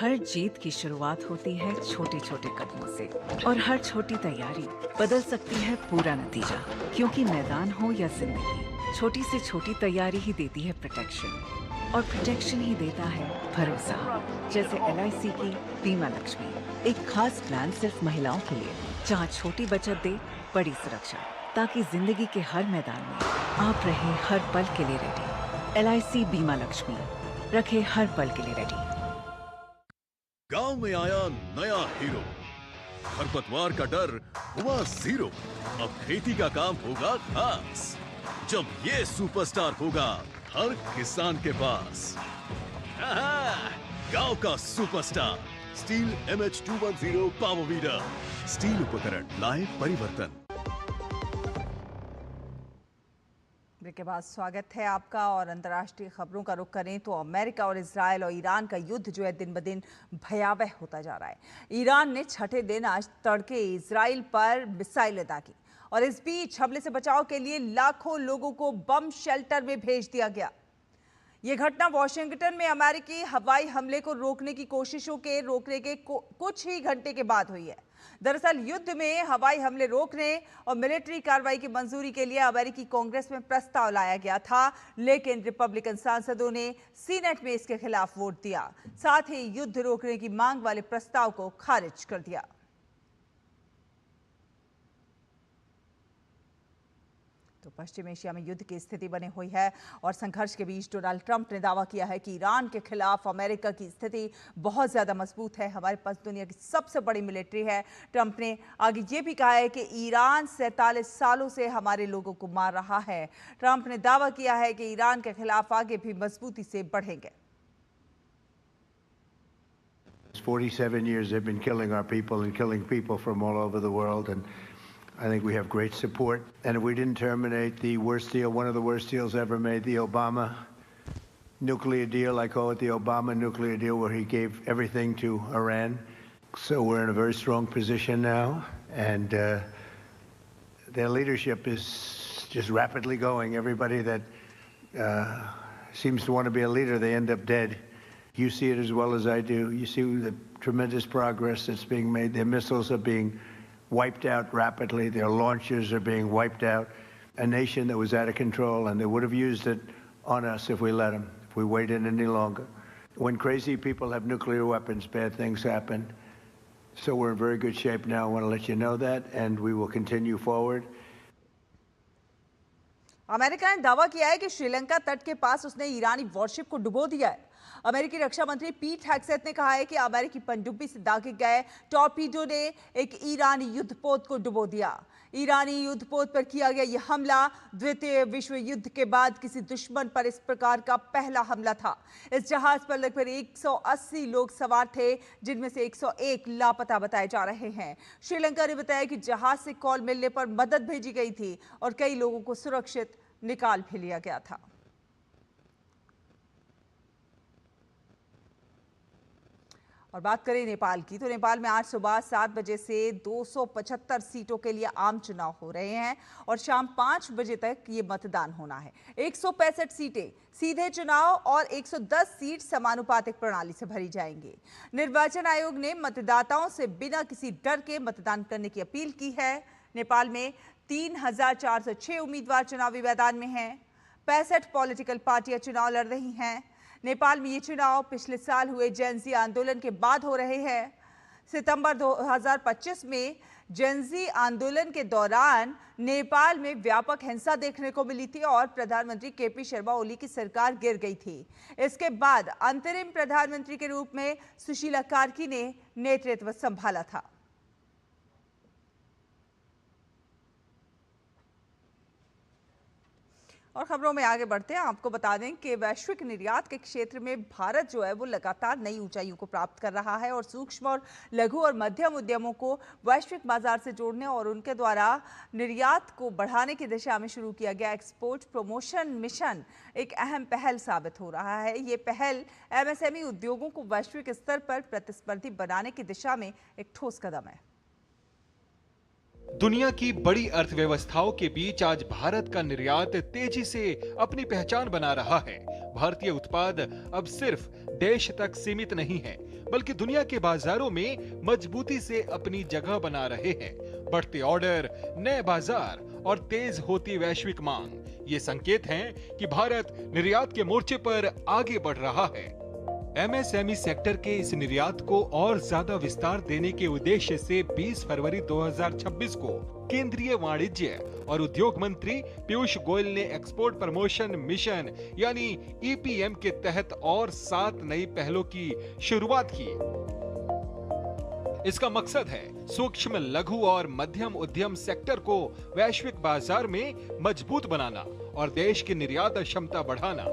हर जीत की शुरुआत होती है छोटे छोटे कदमों से और हर छोटी तैयारी बदल सकती है पूरा नतीजा। क्योंकि मैदान हो या जिंदगी, छोटी से छोटी तैयारी ही देती है प्रोटेक्शन और प्रोटेक्शन ही देता है भरोसा। जैसे LIC की बीमा लक्ष्मी, एक खास प्लान सिर्फ महिलाओं के लिए जहां छोटी बचत दे बड़ी सुरक्षा, ताकि जिंदगी के हर मैदान में आप रहे हर पल के लिए रेडी। LIC बीमा लक्ष्मी, रखे हर पल के लिए रेडी। गांव में आया नया हीरो, खरपतवार का डर हुआ जीरो। अब खेती का काम होगा खास, जब ये सुपरस्टार होगा हर किसान के पास। गांव का superstar steel MH210 power weeder. Steel उपकरण लाए परिवर्तन। ब्रेक के बाद स्वागत है आपका और अंतर्राष्ट्रीय खबरों का रुख करें तो अमेरिका और इजरायल और ईरान का युद्ध जो है दिन ब दिन भयावह होता जा रहा है। ईरान ने छठे दिन आज तड़के इजराइल पर मिसाइलें दागी और इस बीच हमले से बचाव के लिए लाखों लोगों को बम शेल्टर में भेज दिया गया। ये घटना वॉशिंगटन में अमेरिकी हवाई हमले को रोकने की कोशिशों के कुछ ही घंटे के बाद हुई है। दरअसल युद्ध में हवाई हमले रोकने और मिलिट्री कार्रवाई की मंजूरी के लिए अमेरिकी कांग्रेस में प्रस्ताव लाया गया था, लेकिन रिपब्लिकन सांसदों ने सीनेट में इसके खिलाफ वोट दिया। साथ ही युद्ध रोकने की मांग वाले प्रस्ताव को खारिज कर दिया। तो पश्चिम एशिया में युद्ध की स्थिति बनी हुई है और संघर्ष के बीच डोनाल्ड ट्रंप ने दावा किया है कि ईरान के खिलाफ अमेरिका की स्थिति बहुत ज्यादा मजबूत है, हमारे पास दुनिया की सबसे बड़ी मिलिट्री है। ट्रंप ने आगे ये भी कहा है कि ईरान 47 सालों से हमारे लोगों को मार रहा है। ट्रंप ने दावा किया है कि ईरान के खिलाफ आगे भी मजबूती से बढ़ेंगे। 47 years they've been killing our people and killing people from all over the world, and I think we have great support. And if we didn't terminate the worst deal, one of the worst deals ever made, the Obama nuclear deal, I call it the Obama nuclear deal, where he gave everything to Iran. So we're in a very strong position now, and their leadership is just rapidly going. Everybody that seems to want to be a leader, they end up dead. You see it as well as I do. You see the tremendous progress that's being made. Their missiles are being wiped out rapidly. Their launchers are being wiped out. A nation that was out of control, and they would have used it on us if we let them, if we waited any longer. When crazy people have nuclear weapons, bad things happen. So we're in very good shape now. I want to let you know that, and we will continue forward. America ने दावा किया है कि श्रीलंका तट के पास उसने ईरानी worship को डुबो दिया है। अमेरिकी रक्षा मंत्री पीट हेग्सेथ ने कहा है कि अमेरिकी पनडुब्बी से दागे गए टॉर्पीडो ने एक ईरानी युद्धपोत को डुबो दिया। ईरानी युद्धपोत पर किया गया यह हमला द्वितीय विश्व युद्ध के बाद किसी दुश्मन पर इस प्रकार का पहला हमला था। इस जहाज पर लगभग 180 लोग सवार थे, जिनमें से 101 लापता बताए जा रहे हैं। श्रीलंका ने बताया कि जहाज से कॉल मिलने पर मदद भेजी गई थी और कई लोगों को सुरक्षित निकाल भी लिया गया था। और बात करें नेपाल की, तो नेपाल में आज सुबह 7 बजे से 275 सीटों के लिए आम चुनाव हो रहे हैं और शाम 5 बजे तक ये मतदान होना है। 165 सीटें सीधे चुनाव और 110 सीट समानुपातिक प्रणाली से भरी जाएंगी। निर्वाचन आयोग ने मतदाताओं से बिना किसी डर के मतदान करने की अपील की है। नेपाल में 3,406 उम्मीदवार चुनावी मैदान में हैं। 65 पॉलिटिकल पार्टियां चुनाव लड़ रही हैं। नेपाल में ये चुनाव पिछले साल हुए जेनजी आंदोलन के बाद हो रहे हैं। सितंबर 2025 में जेनजी आंदोलन के दौरान नेपाल में व्यापक हिंसा देखने को मिली थी और प्रधानमंत्री केपी शर्मा ओली की सरकार गिर गई थी। इसके बाद अंतरिम प्रधानमंत्री के रूप में सुशीला कार्की ने नेतृत्व संभाला था। और खबरों में आगे बढ़ते हैं। आपको बता दें कि वैश्विक निर्यात के क्षेत्र में भारत जो है वो लगातार नई ऊंचाइयों को प्राप्त कर रहा है और सूक्ष्म और लघु और मध्यम उद्यमों को वैश्विक बाजार से जोड़ने और उनके द्वारा निर्यात को बढ़ाने की दिशा में शुरू किया गया एक्सपोर्ट प्रमोशन मिशन एक अहम पहल साबित हो रहा है। ये पहल एमएसएमई उद्योगों को वैश्विक स्तर पर प्रतिस्पर्धी बनाने की दिशा में एक ठोस कदम है। दुनिया की बड़ी अर्थव्यवस्थाओं के बीच आज भारत का निर्यात तेजी से अपनी पहचान बना रहा है। भारतीय उत्पाद अब सिर्फ देश तक सीमित नहीं है, बल्कि दुनिया के बाजारों में मजबूती से अपनी जगह बना रहे हैं। बढ़ते ऑर्डर, नए बाजार और तेज होती वैश्विक मांग ये संकेत हैं कि भारत निर्यात के मोर्चे पर आगे बढ़ रहा है। एमएसएमई सेक्टर के इस निर्यात को और ज्यादा विस्तार देने के उद्देश्य से 20 फरवरी 2026 को केंद्रीय वाणिज्य और उद्योग मंत्री पीयूष गोयल ने एक्सपोर्ट प्रमोशन मिशन यानी ईपीएम के तहत और 7 नई पहलों की शुरुआत की। इसका मकसद है सूक्ष्म, लघु और मध्यम उद्यम सेक्टर को वैश्विक बाजार में मजबूत बनाना और देश की निर्यात क्षमता बढ़ाना।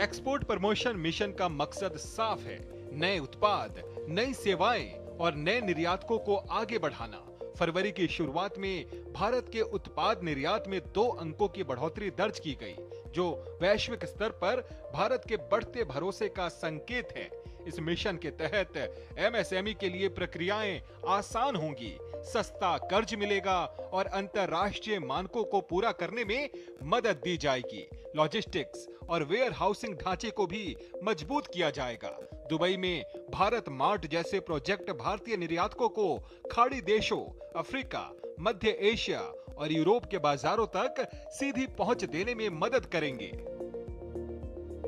एक्सपोर्ट प्रमोशन मिशन का मकसद साफ है, नए उत्पाद, नई सेवाएं और नए निर्यातकों को आगे बढ़ाना। फरवरी की शुरुआत में भारत के उत्पाद निर्यात में 2 अंकों की बढ़ोतरी दर्ज की गई, जो वैश्विक स्तर पर भारत के बढ़ते भरोसे का संकेत है। इस मिशन के तहत एमएसएमई के लिए प्रक्रियाएं आसान होंगी, सस्ता कर्ज मिलेगा और अंतर्राष्ट्रीय मानकों को पूरा करने में मदद दी जाएगी। लॉजिस्टिक्स और वेयर हाउसिंग ढांचे को भी मजबूत किया जाएगा। दुबई में भारत मार्ट जैसे प्रोजेक्ट भारतीय निर्यातकों को खाड़ी देशों, अफ्रीका, मध्य एशिया और यूरोप के बाजारों तक सीधी पहुंच देने में मदद करेंगे।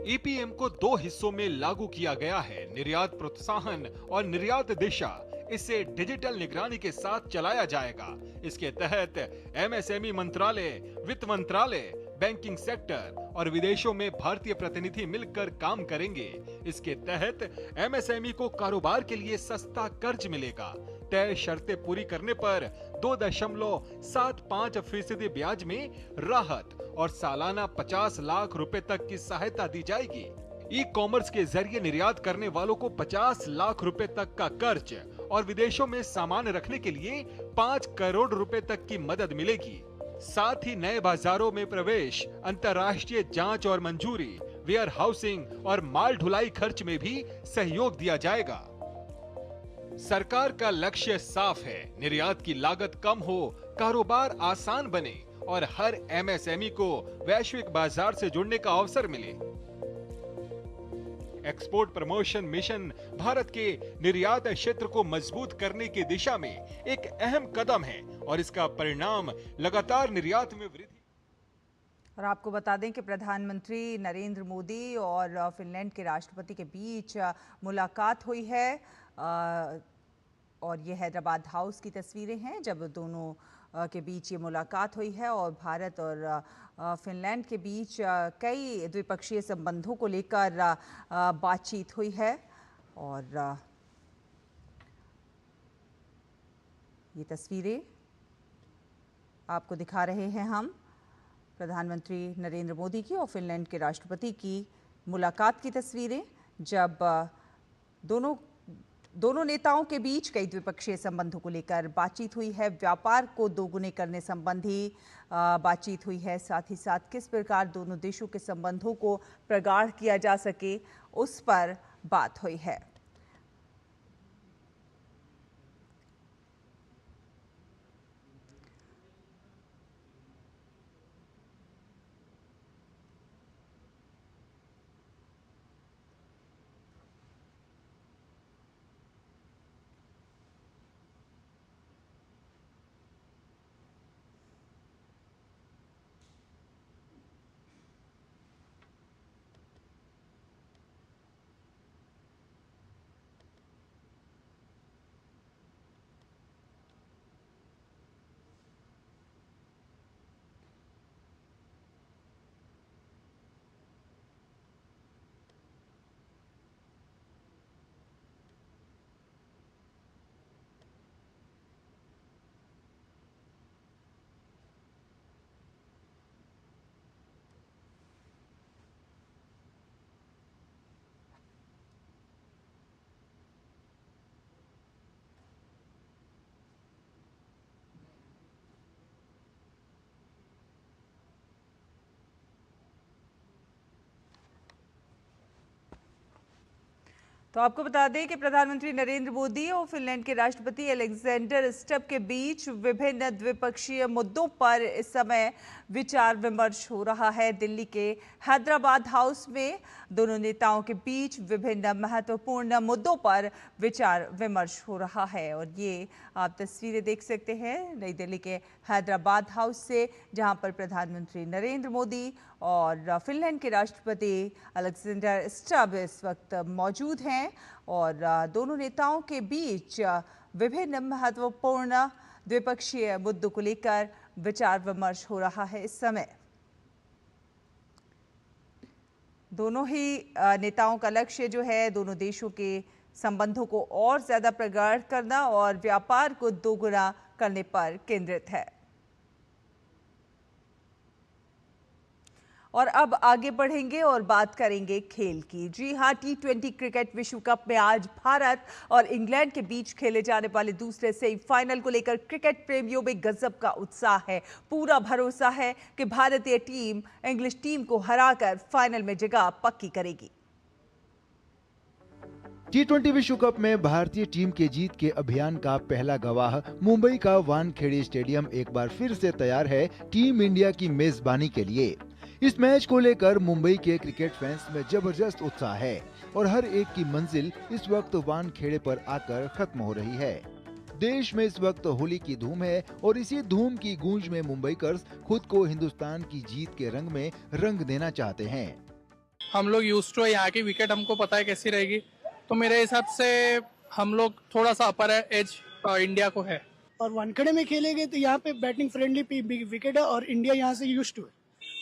ईपीएम को 2 हिस्सों में लागू किया गया है, निर्यात प्रोत्साहन और निर्यात दिशा। इसे डिजिटल निगरानी के साथ चलाया जाएगा। इसके तहत एमएसएमई मंत्रालय, वित्त मंत्रालय, बैंकिंग सेक्टर और विदेशों में भारतीय प्रतिनिधि मिलकर काम करेंगे। इसके तहत एमएसएमई को कारोबार के लिए सस्ता कर्ज मिलेगा। तय शर्तें पूरी करने पर 2.75% ब्याज में राहत और सालाना 50 लाख रुपए तक की सहायता दी जाएगी। ई कॉमर्स के जरिए निर्यात करने वालों को 50 लाख रुपए तक का कर्ज और विदेशों में सामान रखने के लिए 5 करोड़ रुपए तक की मदद मिलेगी। साथ ही नए बाजारों में प्रवेश, अंतर्राष्ट्रीय जांच और मंजूरी, वेयर हाउसिंग और माल ढुलाई खर्च में भी सहयोग दिया जाएगा। सरकार का लक्ष्य साफ है, निर्यात की लागत कम हो, कारोबार आसान बने और हर एमएसएमई को वैश्विक बाजार से जुड़ने का अवसर मिले। एक्सपोर्ट प्रमोशन मिशन भारत के निर्यात क्षेत्र को मजबूत करने की दिशा में एक अहम कदम है और इसका परिणाम लगातार निर्यात में वृद्धि। और आपको बता दें कि प्रधानमंत्री नरेंद्र मोदी और फिनलैंड के राष्ट्रपति के बीच मुलाकात हुई है और ये हैदराबाद हाउस की तस्वीरें हैं जब दोनों के बीच ये मुलाकात हुई है और भारत और फिनलैंड के बीच कई द्विपक्षीय संबंधों को लेकर बातचीत हुई है। और ये तस्वीरें आपको दिखा रहे हैं हम प्रधानमंत्री नरेंद्र मोदी की और फिनलैंड के राष्ट्रपति की मुलाकात की तस्वीरें जब दोनों नेताओं के बीच कई द्विपक्षीय संबंधों को लेकर बातचीत हुई है। व्यापार को दोगुने करने संबंधी बातचीत हुई है, साथ ही साथ किस प्रकार दोनों देशों के संबंधों को प्रगाढ़ किया जा सके उस पर बात हुई है। तो आपको बता दें कि प्रधानमंत्री नरेंद्र मोदी और फिनलैंड के राष्ट्रपति अलेक्जेंडर स्टब के बीच विभिन्न द्विपक्षीय मुद्दों पर इस समय विचार विमर्श हो रहा है। दिल्ली के हैदराबाद हाउस में दोनों नेताओं के बीच विभिन्न महत्वपूर्ण मुद्दों पर विचार विमर्श हो रहा है। और ये आप तस्वीरें देख सकते हैं नई दिल्ली के हैदराबाद हाउस से, जहां पर प्रधानमंत्री नरेंद्र मोदी और फिनलैंड के राष्ट्रपति अलेक्जेंडर स्टब इस वक्त मौजूद हैं और दोनों नेताओं के बीच विभिन्न महत्वपूर्ण द्विपक्षीय मुद्दों को लेकर विचार विमर्श हो रहा है। इस समय दोनों ही नेताओं का लक्ष्य जो है दोनों देशों के संबंधों को और ज्यादा प्रगाढ़ करना और व्यापार को दोगुना करने पर केंद्रित है। और अब आगे बढ़ेंगे और बात करेंगे खेल की। जी हां, T20 क्रिकेट विश्व कप में आज भारत और इंग्लैंड के बीच खेले जाने वाले दूसरे सेमीफाइनल को लेकर क्रिकेट प्रेमियों में गजब का उत्साह है। पूरा भरोसा है कि भारतीय टीम इंग्लिश टीम को हराकर फाइनल में जगह पक्की करेगी। T20 विश्व कप में भारतीय टीम के जीत के अभियान का पहला गवाह मुंबई का वानखेड़े स्टेडियम एक बार फिर से तैयार है टीम इंडिया की मेजबानी के लिए। इस मैच को लेकर मुंबई के क्रिकेट फैंस में जबरदस्त उत्साह है और हर एक की मंजिल इस वक्त वानखेड़े पर आकर खत्म हो रही है। देश में इस वक्त होली की धूम है और इसी धूम की गूंज में मुंबईकर्स खुद को हिंदुस्तान की जीत के रंग में रंग देना चाहते हैं। हम लोग यूज्ड टू है, यहाँ की विकेट हमको पता है कैसी रहेगी, तो मेरे हिसाब से हम लोग थोड़ा सा अपर एज इंडिया को है। और वानखेड़े में खेलेंगे तो यहाँ पे बैटिंग फ्रेंडली विकेट है और इंडिया यहाँ से यूज्ड टू है,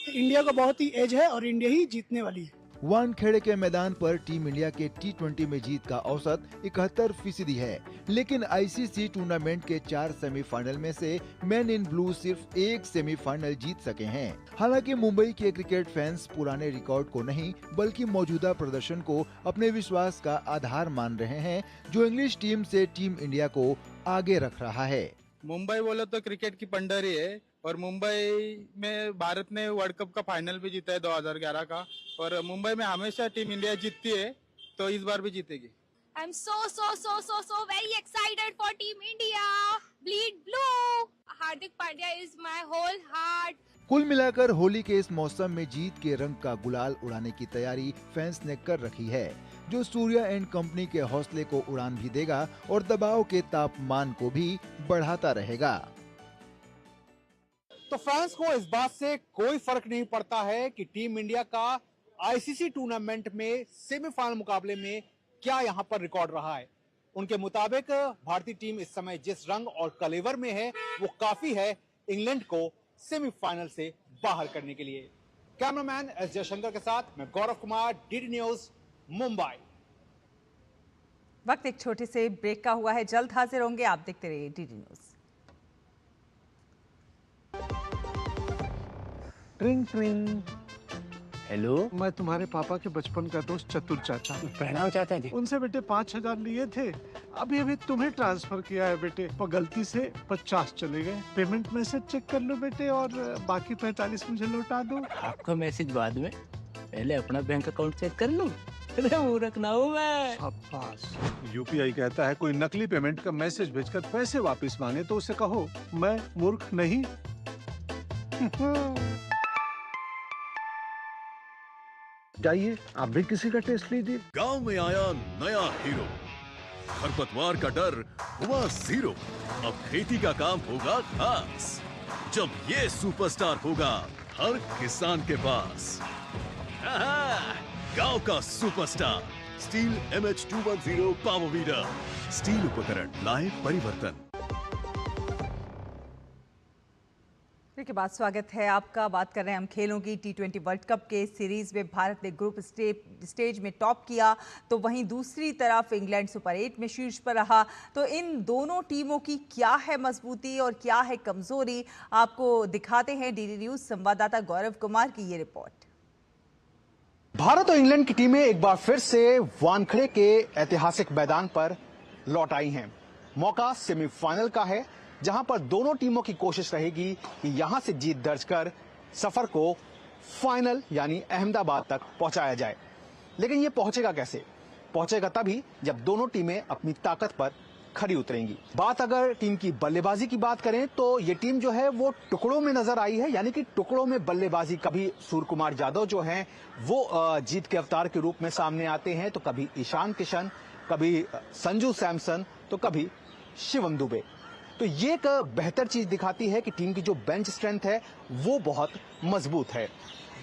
तो इंडिया को बहुत ही एज है और इंडिया ही जीतने वाली है। वानखेड़े के मैदान पर टीम इंडिया के T20 में जीत का औसत 71% है, लेकिन आईसीसी टूर्नामेंट के 4 सेमीफाइनल में से मैन इन ब्लू सिर्फ एक सेमीफाइनल जीत सके हैं। हालांकि मुंबई के क्रिकेट फैंस पुराने रिकॉर्ड को नहीं बल्कि मौजूदा प्रदर्शन को अपने विश्वास का आधार मान रहे हैं, जो इंग्लिश टीम से टीम इंडिया को आगे रख रहा है। मुंबई बोले तो क्रिकेट की पंडरी है और मुंबई में भारत ने वर्ल्ड कप का फाइनल भी जीता है 2011 का, और मुंबई में हमेशा टीम इंडिया जीतती है, तो इस बार भी जीतेगी। I am so very excited for Team India. Bleed blue. Hardik Pandya is my whole heart. कुल मिलाकर होली के इस मौसम में जीत के रंग का गुलाल उड़ाने की तैयारी फैंस ने कर रखी है, जो सूर्या एंड कंपनी के हौसले को उड़ान भी देगा और दबाव के तापमान को भी बढ़ाता रहेगा। तो फैंस को इस बात से कोई फर्क नहीं पड़ता है कि टीम इंडिया का आईसीसी टूर्नामेंट में सेमीफाइनल मुकाबले में क्या यहां पर रिकॉर्ड रहा है। उनके मुताबिक भारतीय टीम इस समय जिस रंग और कलेवर में है वो काफी है इंग्लैंड को सेमीफाइनल से बाहर करने के लिए। कैमरामैन एस जयशंकर के साथ मैं गौरव कुमार, डीडी न्यूज, मुंबई। वक्त एक छोटे से ब्रेक का हुआ है, जल्द हाजिर होंगे, आप देखते रहिए डीडी न्यूज। ट्रिंग ट्रिंग। हेलो, मैं तुम्हारे पापा के बचपन का दोस्त चतुर चाचा। प्रणाम चाचा जी। उनसे बेटे 5000 लिए थे, अभी तुम्हें ट्रांसफर किया है बेटे, पर गलती से 50 चले गए। पेमेंट मैसेज चेक कर लो बेटे और बाकी 45 मुझे लौटा दो। आपका मैसेज बाद में, पहले अपना बैंक अकाउंट चेक कर लूं। अरे मूर्ख ना हूं मैं। शाबाश। यूपीआई कहता है कोई नकली पेमेंट का मैसेज भेजकर पैसे वापस मांगे तो उसे कहो मैं मूर्ख नहीं। जाइए आप भी किसी का टेस्ट लीजिए। गांव में आया नया हीरो, खरपतवार का डर हुआ जीरो। अब खेती का काम होगा खास, जब ये सुपरस्टार होगा हर किसान के पास। गांव का superstar steel MH210 power weeder, steel उपकरण लाए परिवर्तन। के बाद स्वागत है आपका। बात कर रहे हैं हम खेलों की। T20 वर्ल्ड कप के सीरीज में भारत ने ग्रुप स्टेज में टॉप किया, तो वहीं दूसरी तरफ इंग्लैंड सुपर 8 में शीर्ष पर रहा। तो इन दोनों टीमों की क्या है मजबूती और क्या है कमजोरी, आपको दिखाते हैं डीडी न्यूज संवाददाता गौरव कुमार की ये रिपोर्ट। भारत और इंग्लैंड की टीमें एक बार फिर से वानखेड़े के ऐतिहासिक मैदान पर लौट आई हैं। मौका सेमीफाइनल का है, जहां पर दोनों टीमों की कोशिश रहेगी कि यहां से जीत दर्ज कर सफर को फाइनल यानी अहमदाबाद तक पहुंचाया जाए। लेकिन ये पहुंचेगा कैसे? पहुंचेगा तभी जब दोनों टीमें अपनी ताकत पर खड़ी उतरेंगी। बात अगर टीम की बल्लेबाजी की बात करें तो ये टीम जो है वो टुकड़ों में नजर आई है, यानी कि टुकड़ों में बल्लेबाजी। कभी सूर्य कुमार यादव जो हैं वो जीत के अवतार के रूप में सामने आते हैं, तो कभी ईशान किशन, कभी संजू सैमसन, तो कभी शिवम दुबे। तो ये एक बेहतर चीज दिखाती है कि टीम की जो बेंच स्ट्रेंथ है वो बहुत मजबूत है।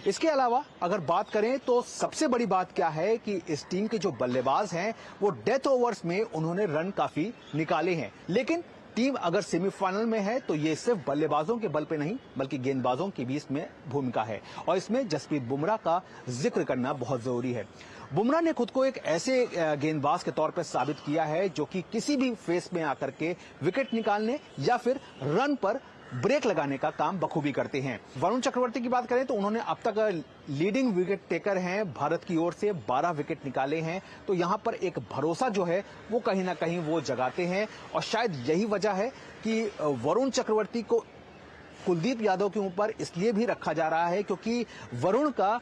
इसके अलावा अगर बात करें तो सबसे बड़ी बात क्या है कि इस टीम के जो बल्लेबाज हैं वो डेथ ओवर्स में उन्होंने रन काफी निकाले हैं। लेकिन टीम अगर सेमीफाइनल में है तो ये सिर्फ बल्लेबाजों के बल पे नहीं बल्कि गेंदबाजों की भी इसमें भूमिका है, और इसमें जसप्रीत बुमराह का जिक्र करना बहुत जरूरी है। बुमराह ने खुद को एक ऐसे गेंदबाज के तौर पर साबित किया है जो कि किसी भी फेस में आकर के विकेट निकालने या फिर रन पर ब्रेक लगाने का काम बखूबी करते हैं। वरुण चक्रवर्ती की बात करें तो उन्होंने अब तक लीडिंग विकेट टेकर हैं, भारत की ओर से 12 विकेट निकाले हैं, तो यहां पर एक भरोसा जो है वो कहीं ना कहीं वो जगाते हैं। और शायद यही वजह है कि वरुण चक्रवर्ती को कुलदीप यादव के ऊपर इसलिए भी रखा जा रहा है क्योंकि वरुण का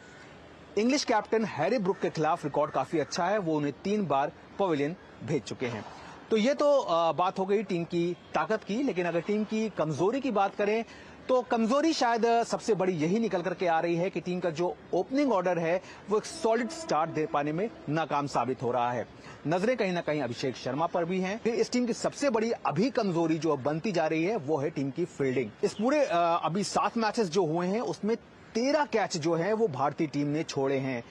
इंग्लिश कैप्टन हैरी ब्रुक के खिलाफ रिकॉर्ड काफी अच्छा है, वो उन्हें 3 बार पवेलियन भेज चुके हैं। तो ये तो बात हो गई टीम की ताकत की, लेकिन अगर टीम की कमजोरी की बात करें तो कमजोरी शायद सबसे बड़ी यही निकल करके आ रही है कि टीम का जो ओपनिंग ऑर्डर है वो एक सॉलिड स्टार्ट दे पाने में नाकाम साबित हो रहा है। नजरें कहीं ना कहीं अभिषेक शर्मा पर भी हैं। फिर इस टीम की सबसे बड़ी अभी कमजोरी जो बनती जा रही है वो है टीम की फील्डिंग। इस पूरे अभी 7 मैचेस जो हुए हैं उसमें 13 कैच जो है वो भारतीय टीम ने छोड़े हैं।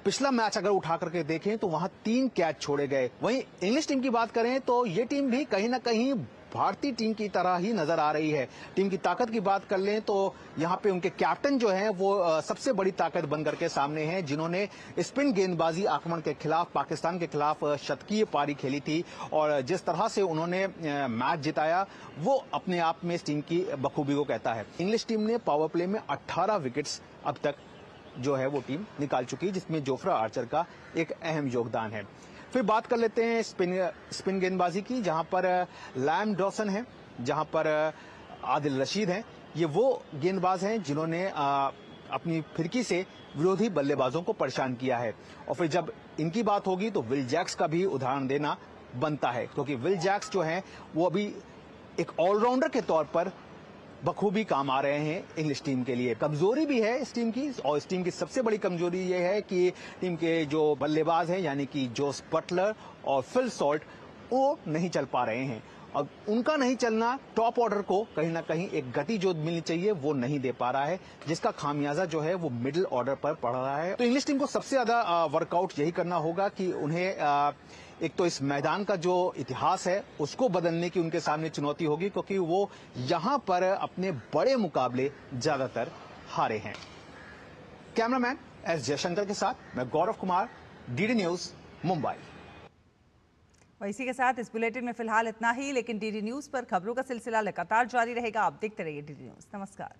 पिछला मैच अगर उठा करके देखें तो वहां 3 कैच छोड़े गए। वहीं इंग्लिश टीम की बात करें तो ये टीम भी कहीं ना कहीं भारतीय टीम की तरह ही नजर आ रही है। टीम की ताकत की बात कर लें तो यहाँ पे उनके कैप्टन जो हैं वो सबसे बड़ी ताकत बन करके सामने हैं, जिन्होंने स्पिन गेंदबाजी आक्रमण के खिलाफ पाकिस्तान के खिलाफ शतकीय पारी खेली थी और जिस तरह से उन्होंने मैच जिताया वो अपने आप में इस टीम की बखूबी को कहता है। इंग्लिश टीम ने पावर प्ले में 18 विकेट्स अब तक जो है वो टीम निकाल चुकी है, जिसमें जोफ्रा आर्चर का एक अहम योगदान है। फिर बात कर लेते हैं स्पिन गेंदबाजी की, जहां पर लैम डॉसन है, जहां पर आदिल रशीद हैं। ये वो गेंदबाज हैं जिन्होंने अपनी फिरकी से विरोधी बल्लेबाजों को परेशान किया है। और फिर जब इनकी बात होगी तो विल जैक्स का भी उदाहरण देना बनता है, क्योंकि विल जैक्स जो हैं वो अभी एक ऑलराउंडर के तौर पर बखूबी काम आ रहे हैं इंग्लिश टीम के लिए। कमजोरी भी है इस टीम की, और इस टीम की सबसे बड़ी कमजोरी ये है कि टीम के जो बल्लेबाज हैं यानी कि जोस बटलर और फिल सॉल्ट वो नहीं चल पा रहे हैं। और उनका नहीं चलना टॉप ऑर्डर को कहीं ना कहीं एक गति जो मिलनी चाहिए वो नहीं दे पा रहा है, जिसका खामियाजा जो है वो मिडिल ऑर्डर पर पड़ रहा है। तो इंग्लिश टीम को सबसे ज्यादा वर्कआउट यही करना होगा कि उन्हें एक तो इस मैदान का जो इतिहास है उसको बदलने की उनके सामने चुनौती होगी, क्योंकि वो यहां पर अपने बड़े मुकाबले ज्यादातर हारे हैं। कैमरामैन एस जयशंकर के साथ मैं गौरव कुमार, डीडी न्यूज, मुंबई। और इसी के साथ इस बुलेटिन में फिलहाल इतना ही, लेकिन डीडी न्यूज पर खबरों का सिलसिला लगातार जारी रहेगा। आप देखते रहिए डीडी न्यूज। नमस्कार।